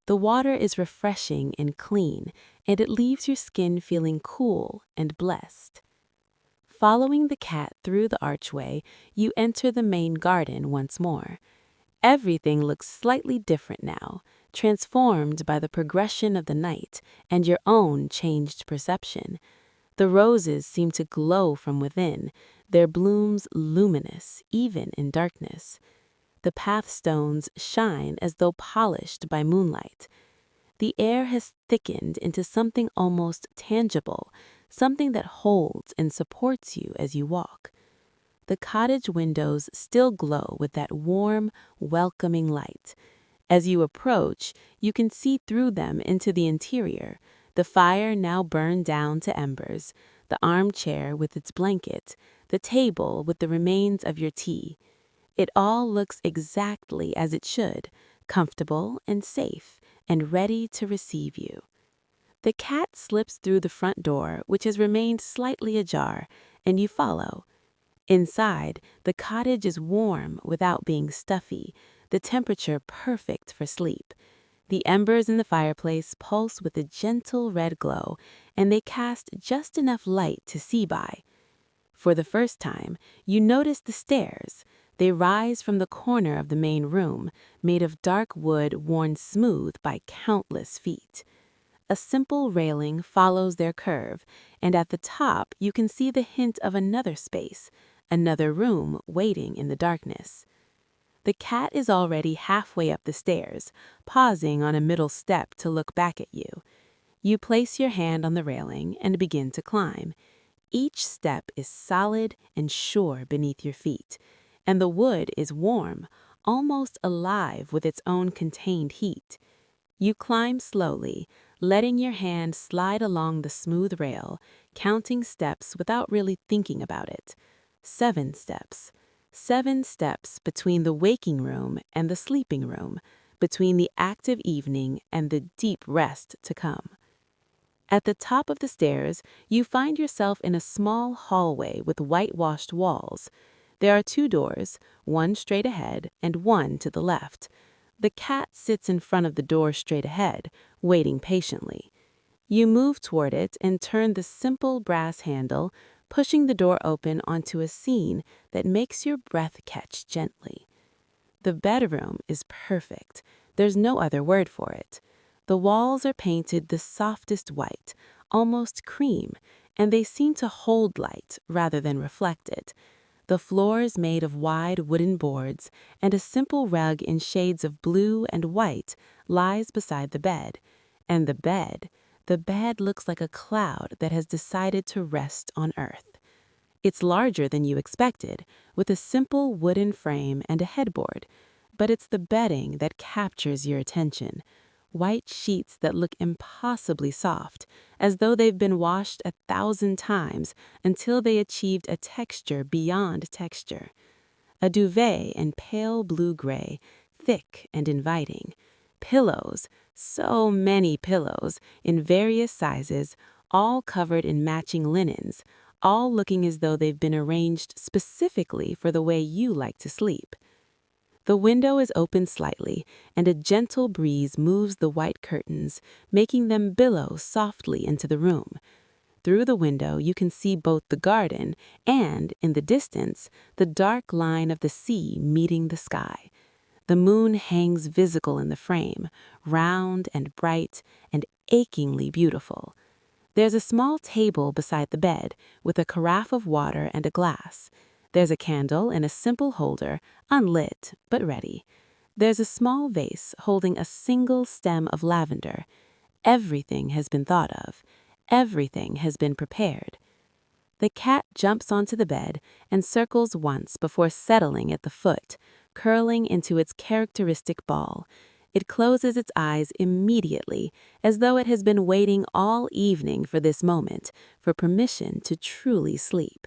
The water is refreshing and clean, and it leaves your skin feeling cool and blessed. Following the cat through the archway, you enter the main garden once more. Everything looks slightly different now, transformed by the progression of the night and your own changed perception. The roses seem to glow from within, their blooms luminous even in darkness. The pathstones shine as though polished by moonlight. The air has thickened into something almost tangible, something that holds and supports you as you walk. The cottage windows still glow with that warm, welcoming light. As you approach, you can see through them into the interior, the fire now burned down to embers, the armchair with its blanket, the table with the remains of your tea. It all looks exactly as it should, comfortable and safe, and ready to receive you. The cat slips through the front door, which has remained slightly ajar, and you follow. Inside, the cottage is warm without being stuffy, the temperature perfect for sleep. The embers in the fireplace pulse with a gentle red glow, and they cast just enough light to see by. For the first time, you notice the stairs. They rise from the corner of the main room, made of dark wood worn smooth by countless feet. A simple railing follows their curve, and at the top you can see the hint of another space, another room waiting in the darkness. The cat is already halfway up the stairs, pausing on a middle step to look back at you. You place your hand on the railing and begin to climb. Each step is solid and sure beneath your feet, and the wood is warm, almost alive with its own contained heat. You climb slowly, letting your hand slide along the smooth rail, counting steps without really thinking about it. 7 steps. 7 steps between the waking room and the sleeping room, between the active evening and the deep rest to come. At the top of the stairs, you find yourself in a small hallway with whitewashed walls. There are 2 doors, one straight ahead and one to the left. The cat sits in front of the door straight ahead, waiting patiently. You move toward it and turn the simple brass handle, pushing the door open onto a scene that makes your breath catch gently. The bedroom is perfect. There's no other word for it. The walls are painted the softest white, almost cream, and they seem to hold light rather than reflect it. The floor is made of wide wooden boards, and a simple rug in shades of blue and white lies beside the bed. And the bed looks like a cloud that has decided to rest on earth. It's larger than you expected, with a simple wooden frame and a headboard. But it's the bedding that captures your attention. White sheets that look impossibly soft, as though they've been washed 1,000 times until they achieved a texture beyond texture. A duvet in pale blue-gray, thick and inviting. Pillows, so many pillows, in various sizes, all covered in matching linens, all looking as though they've been arranged specifically for the way you like to sleep. The window is open slightly, and a gentle breeze moves the white curtains, making them billow softly into the room. Through the window you can see both the garden and, in the distance, the dark line of the sea meeting the sky. The moon hangs visible in the frame, round and bright and achingly beautiful. There's a small table beside the bed, with a carafe of water and a glass. There's a candle in a simple holder, unlit but ready. There's a small vase holding a single stem of lavender. Everything has been thought of. Everything has been prepared. The cat jumps onto the bed and circles once before settling at the foot, curling into its characteristic ball. It closes its eyes immediately, as though it has been waiting all evening for this moment, for permission to truly sleep.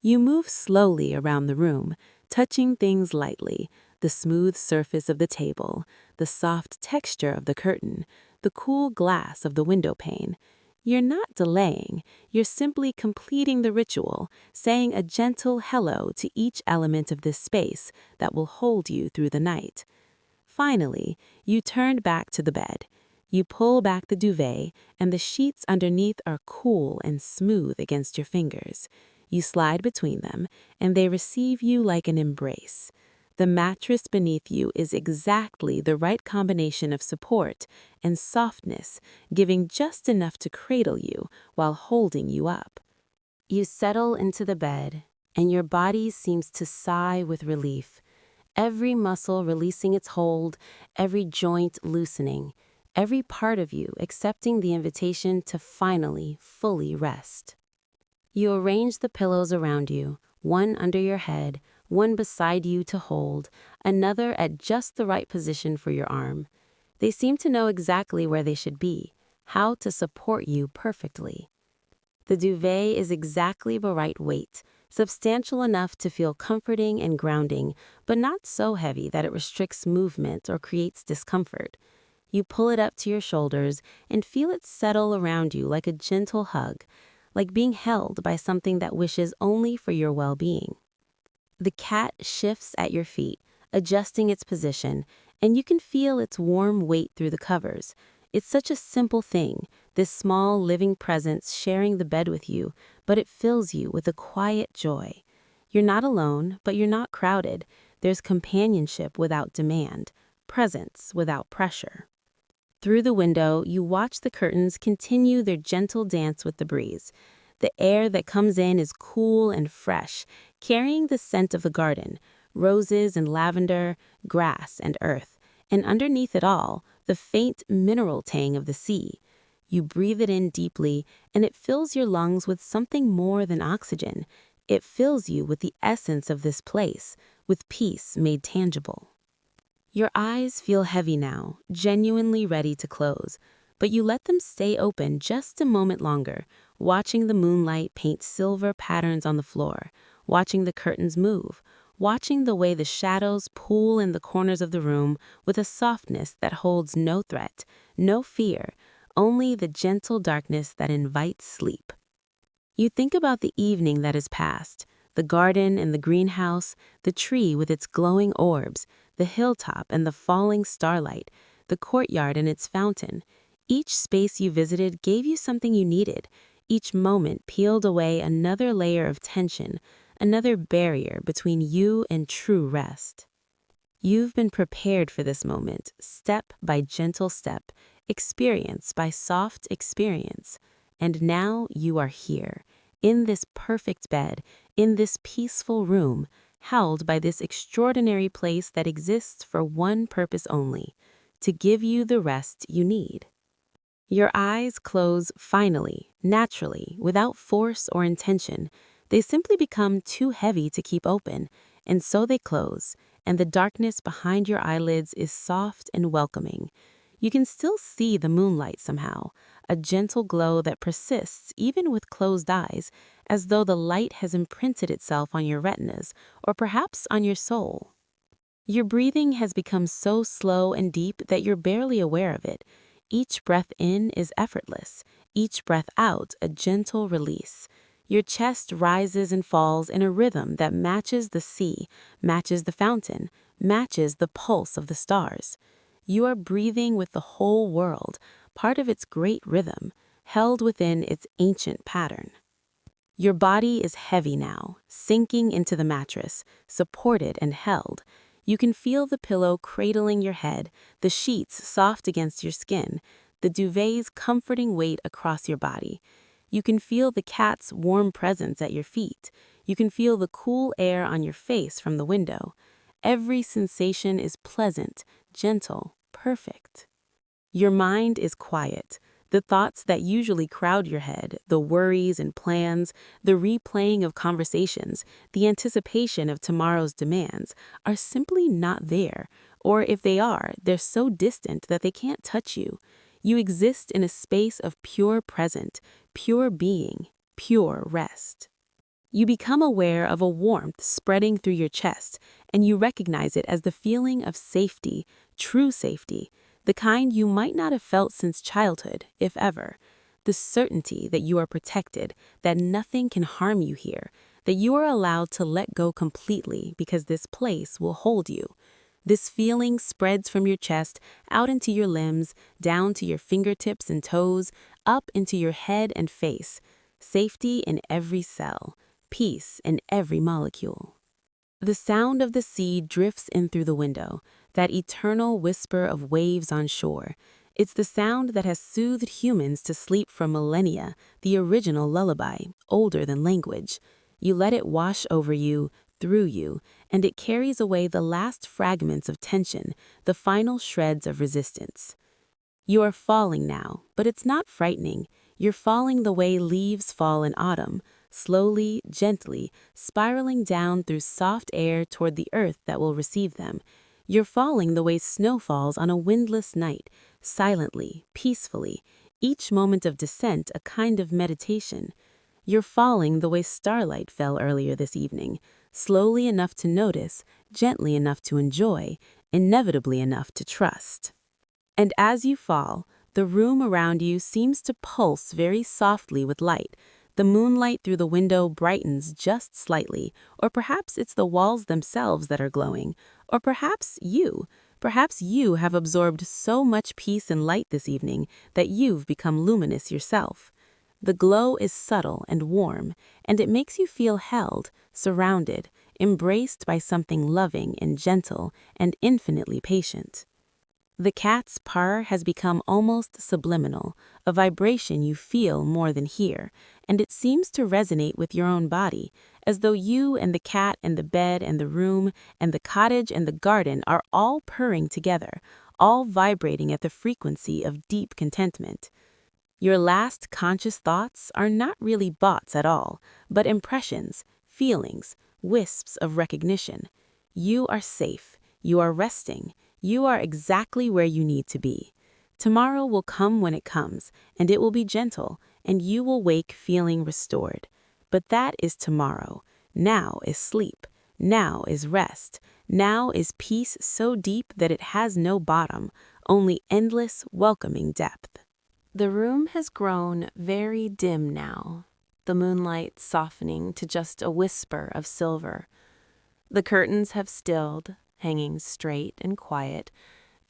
You move slowly around the room, touching things lightly, the smooth surface of the table, the soft texture of the curtain, the cool glass of the window pane. You're not delaying, you're simply completing the ritual, saying a gentle hello to each element of this space that will hold you through the night. Finally, you turn back to the bed. You pull back the duvet, and the sheets underneath are cool and smooth against your fingers. You slide between them, and they receive you like an embrace. The mattress beneath you is exactly the right combination of support and softness, giving just enough to cradle you while holding you up. You settle into the bed, and your body seems to sigh with relief. Every muscle releasing its hold, every joint loosening, every part of you accepting the invitation to finally, fully rest. You arrange the pillows around you, one under your head, one beside you to hold, another at just the right position for your arm. They seem to know exactly where they should be, how to support you perfectly. The duvet is exactly the right weight, substantial enough to feel comforting and grounding, but not so heavy that it restricts movement or creates discomfort. You pull it up to your shoulders and feel it settle around you like a gentle hug, like being held by something that wishes only for your well-being. The cat shifts at your feet, adjusting its position, and you can feel its warm weight through the covers. It's such a simple thing, this small living presence sharing the bed with you, but it fills you with a quiet joy. You're not alone, but you're not crowded. There's companionship without demand, presence without pressure. Through the window, you watch the curtains continue their gentle dance with the breeze. The air that comes in is cool and fresh, carrying the scent of the garden, roses and lavender, grass and earth, and underneath it all, the faint mineral tang of the sea. You breathe it in deeply, and it fills your lungs with something more than oxygen. It fills you with the essence of this place, with peace made tangible. Your eyes feel heavy now, genuinely ready to close, but you let them stay open just a moment longer, watching the moonlight paint silver patterns on the floor, watching the curtains move, watching the way the shadows pool in the corners of the room with a softness that holds no threat, no fear, only the gentle darkness that invites sleep. You think about the evening that has passed, the garden and the greenhouse, the tree with its glowing orbs, the hilltop and the falling starlight, the courtyard and its fountain. Each space you visited gave you something you needed. Each moment peeled away another layer of tension, another barrier between you and true rest. You've been prepared for this moment, step by gentle step, experience by soft experience. And now you are here, in this perfect bed, in this peaceful room, held by this extraordinary place that exists for one purpose only, to give you the rest you need. Your eyes close finally, naturally, without force or intention. They simply become too heavy to keep open, and so they close, and the darkness behind your eyelids is soft and welcoming. You can still see the moonlight somehow, a gentle glow that persists even with closed eyes, as though the light has imprinted itself on your retinas, or perhaps on your soul. Your breathing has become so slow and deep that you're barely aware of it. Each breath in is effortless, each breath out a gentle release. Your chest rises and falls in a rhythm that matches the sea, matches the fountain, matches the pulse of the stars. You are breathing with the whole world, part of its great rhythm, held within its ancient pattern. Your body is heavy now, sinking into the mattress, supported and held. You can feel the pillow cradling your head, the sheets soft against your skin, the duvet's comforting weight across your body. You can feel the cat's warm presence at your feet. You can feel the cool air on your face from the window. Every sensation is pleasant, gentle, perfect. Your mind is quiet. The thoughts that usually crowd your head, the worries and plans, the replaying of conversations, the anticipation of tomorrow's demands, are simply not there. Or if they are, they're so distant that they can't touch you. You exist in a space of pure present, pure being, pure rest. You become aware of a warmth spreading through your chest, and you recognize it as the feeling of safety, true safety, the kind you might not have felt since childhood, if ever. the certainty that you are protected, that nothing can harm you here, that you are allowed to let go completely because this place will hold you. This feeling spreads from your chest out into your limbs, down to your fingertips and toes, up into your head and face. Safety in every cell, peace in every molecule. The sound of the sea drifts in through the window, that eternal whisper of waves on shore. It's the sound that has soothed humans to sleep for millennia, the original lullaby, older than language. You let it wash over you, through you, and it carries away the last fragments of tension, the final shreds of resistance. You are falling now, but it's not frightening. You're falling the way leaves fall in autumn, slowly, gently, spiraling down through soft air toward the earth that will receive them. You're falling the way snow falls on a windless night, silently, peacefully, each moment of descent a kind of meditation. You're falling the way starlight fell earlier this evening, slowly enough to notice, gently enough to enjoy, inevitably enough to trust. And as you fall, the room around you seems to pulse very softly with light. The moonlight through the window brightens just slightly, or perhaps it's the walls themselves that are glowing, or perhaps you have absorbed so much peace and light this evening that you've become luminous yourself. The glow is subtle and warm, and it makes you feel held, surrounded, embraced by something loving and gentle and infinitely patient. The cat's purr has become almost subliminal, a vibration you feel more than hear, and it seems to resonate with your own body, as though you and the cat and the bed and the room and the cottage and the garden are all purring together, all vibrating at the frequency of deep contentment. Your last conscious thoughts are not really thoughts at all, but impressions, feelings, wisps of recognition. You are safe, you are resting, you are exactly where you need to be. Tomorrow will come when it comes, and it will be gentle, and you will wake feeling restored. But that is tomorrow. Now is sleep. Now is rest. Now is peace so deep that it has no bottom, only endless, welcoming depth. The room has grown very dim now, the moonlight softening to just a whisper of silver. The curtains have stilled, hanging straight and quiet,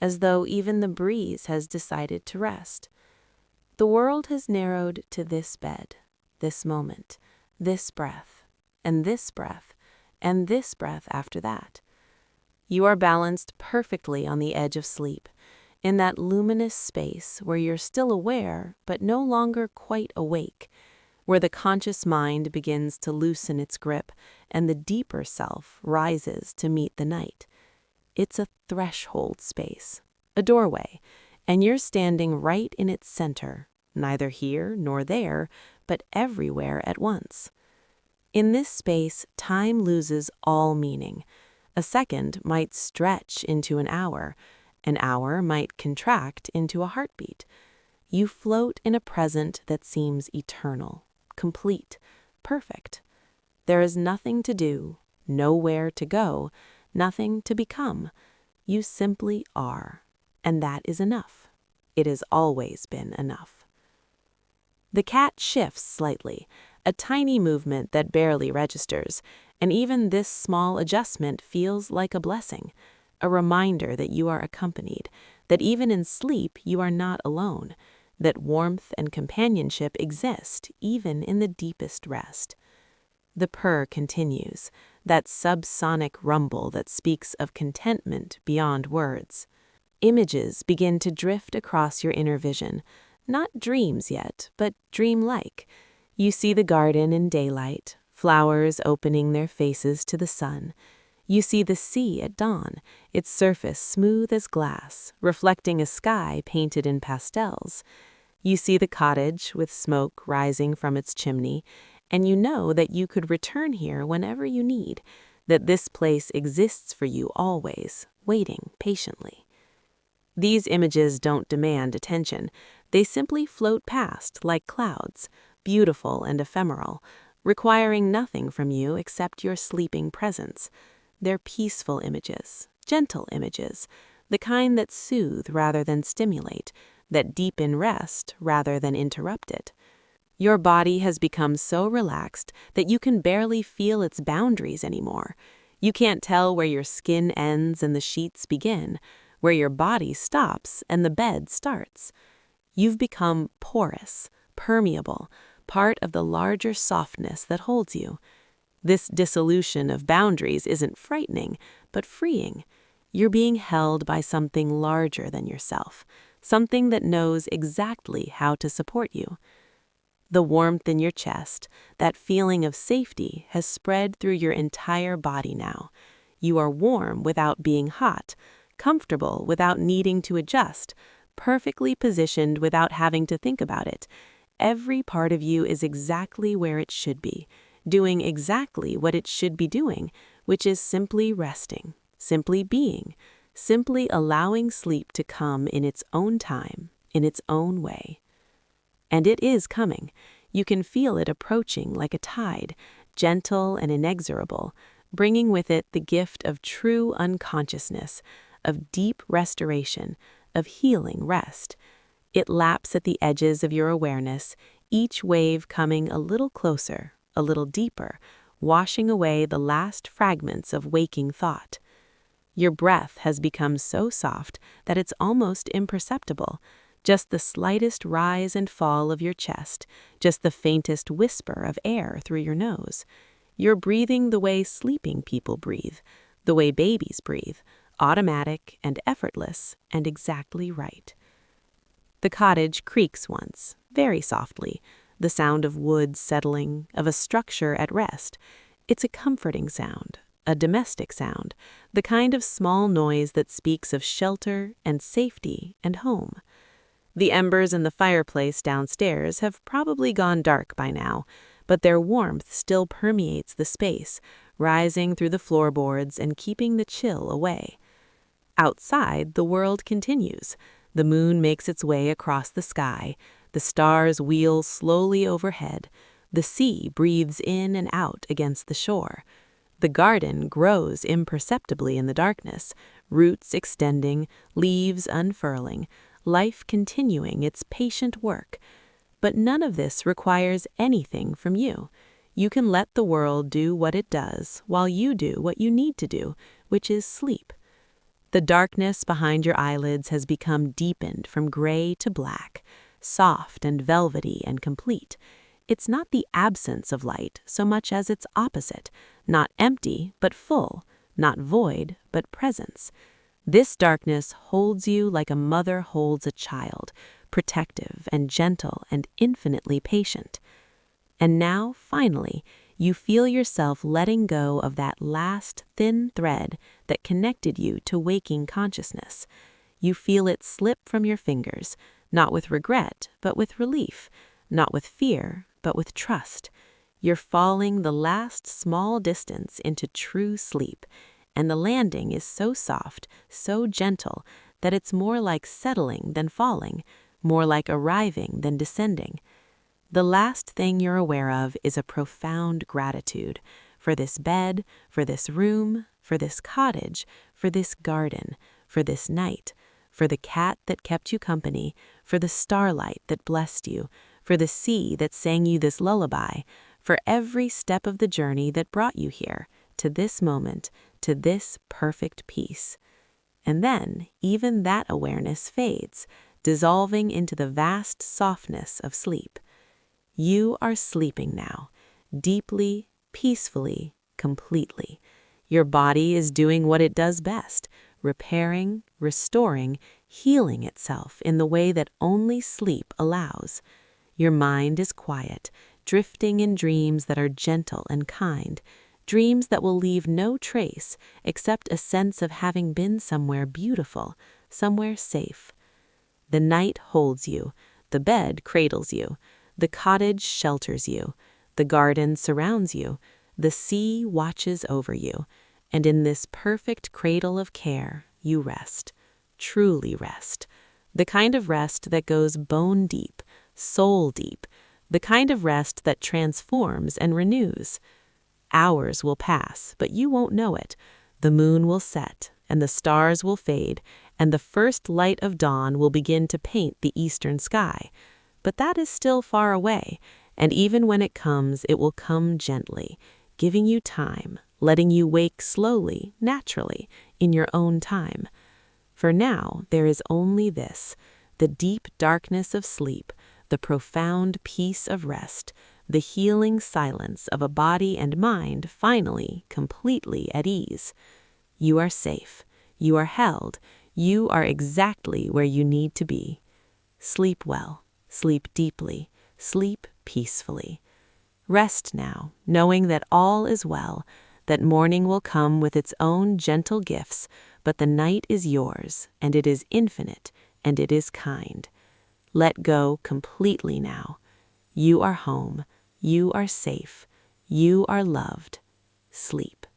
as though even the breeze has decided to rest. The world has narrowed to this bed, this moment, this breath, and this breath, and this breath after that. You are balanced perfectly on the edge of sleep, in that luminous space where you're still aware but no longer quite awake, where the conscious mind begins to loosen its grip and the deeper self rises to meet the night. It's a threshold space, a doorway, and you're standing right in its center, neither here nor there, but everywhere at once. In this space, time loses all meaning. A second might stretch into an hour might contract into a heartbeat. You float in a present that seems eternal, complete, perfect. There is nothing to do, nowhere to go, nothing to become. You simply are, and that is enough. It has always been enough. The cat shifts slightly, a tiny movement that barely registers, and even this small adjustment feels like a blessing, a reminder that you are accompanied, that even in sleep you are not alone, that warmth and companionship exist even in the deepest rest. The purr continues, that subsonic rumble that speaks of contentment beyond words. Images begin to drift across your inner vision, not dreams yet, but dreamlike. You see the garden in daylight, flowers opening their faces to the sun. You see the sea at dawn, its surface smooth as glass, reflecting a sky painted in pastels. You see the cottage with smoke rising from its chimney, and you know that you could return here whenever you need, that this place exists for you always, waiting patiently. These images don't demand attention. They simply float past like clouds, beautiful and ephemeral, requiring nothing from you except your sleeping presence. They're peaceful images, gentle images, the kind that soothe rather than stimulate, that deepen rest rather than interrupt it. Your body has become so relaxed that you can barely feel its boundaries anymore. You can't tell where your skin ends and the sheets begin, where your body stops and the bed starts. You've become porous, permeable, part of the larger softness that holds you. This dissolution of boundaries isn't frightening, but freeing. You're being held by something larger than yourself, something that knows exactly how to support you. The warmth in your chest, that feeling of safety, has spread through your entire body now. You are warm without being hot, comfortable without needing to adjust, perfectly positioned without having to think about it. Every part of you is exactly where it should be, doing exactly what it should be doing, which is simply resting, simply being, simply allowing sleep to come in its own time, in its own way. And it is coming. You can feel it approaching like a tide, gentle and inexorable, bringing with it the gift of true unconsciousness, of deep restoration, of healing rest. It laps at the edges of your awareness, each wave coming a little closer, a little deeper, washing away the last fragments of waking thought. Your breath has become so soft that it's almost imperceptible. Just the slightest rise and fall of your chest, just the faintest whisper of air through your nose. You're breathing the way sleeping people breathe, the way babies breathe, automatic and effortless and exactly right. The cottage creaks once, very softly, the sound of wood settling, of a structure at rest. It's a comforting sound, a domestic sound, the kind of small noise that speaks of shelter and safety and home. The embers in the fireplace downstairs have probably gone dark by now, but their warmth still permeates the space, rising through the floorboards and keeping the chill away. Outside, the world continues. The moon makes its way across the sky, the stars wheel slowly overhead, the sea breathes in and out against the shore. The garden grows imperceptibly in the darkness, roots extending, leaves unfurling, life continuing its patient work. But none of this requires anything from you. You can let the world do what it does while you do what you need to do, which is sleep. The darkness behind your eyelids has become deepened from gray to black, soft and velvety and complete. It's not the absence of light so much as its opposite, not empty but full, not void but presence. This darkness holds you like a mother holds a child, protective and gentle and infinitely patient. And now, finally, you feel yourself letting go of that last thin thread that connected you to waking consciousness. You feel it slip from your fingers, not with regret, but with relief, not with fear, but with trust. You're falling the last small distance into true sleep, and the landing is so soft, so gentle, that it's more like settling than falling, more like arriving than descending. The last thing you're aware of is a profound gratitude for this bed, for this room, for this cottage, for this garden, for this night, for the cat that kept you company, for the starlight that blessed you, for the sea that sang you this lullaby, for every step of the journey that brought you here, to this moment, to this perfect peace. And then even that awareness fades, dissolving into the vast softness of sleep. You are sleeping now, deeply, peacefully, completely. Your body is doing what it does best, repairing, restoring, healing itself in the way that only sleep allows. Your mind is quiet, drifting in dreams that are gentle and kind, dreams that will leave no trace except a sense of having been somewhere beautiful, somewhere safe. The night holds you, the bed cradles you, the cottage shelters you, the garden surrounds you, the sea watches over you, and in this perfect cradle of care, you rest, truly rest, the kind of rest that goes bone deep, soul deep, the kind of rest that transforms and renews. Hours will pass, but you won't know it. The moon will set, and the stars will fade, and the first light of dawn will begin to paint the eastern sky. But that is still far away, and even when it comes, it will come gently, giving you time, letting you wake slowly, naturally, in your own time. For now, there is only this, the deep darkness of sleep, the profound peace of rest, the healing silence of a body and mind finally, completely at ease. You are safe. You are held. You are exactly where you need to be. Sleep well. Sleep deeply. Sleep peacefully. Rest now, knowing that all is well, that morning will come with its own gentle gifts, but the night is yours, and it is infinite, and it is kind. Let go completely now. You are home. You are safe. You are loved. Sleep.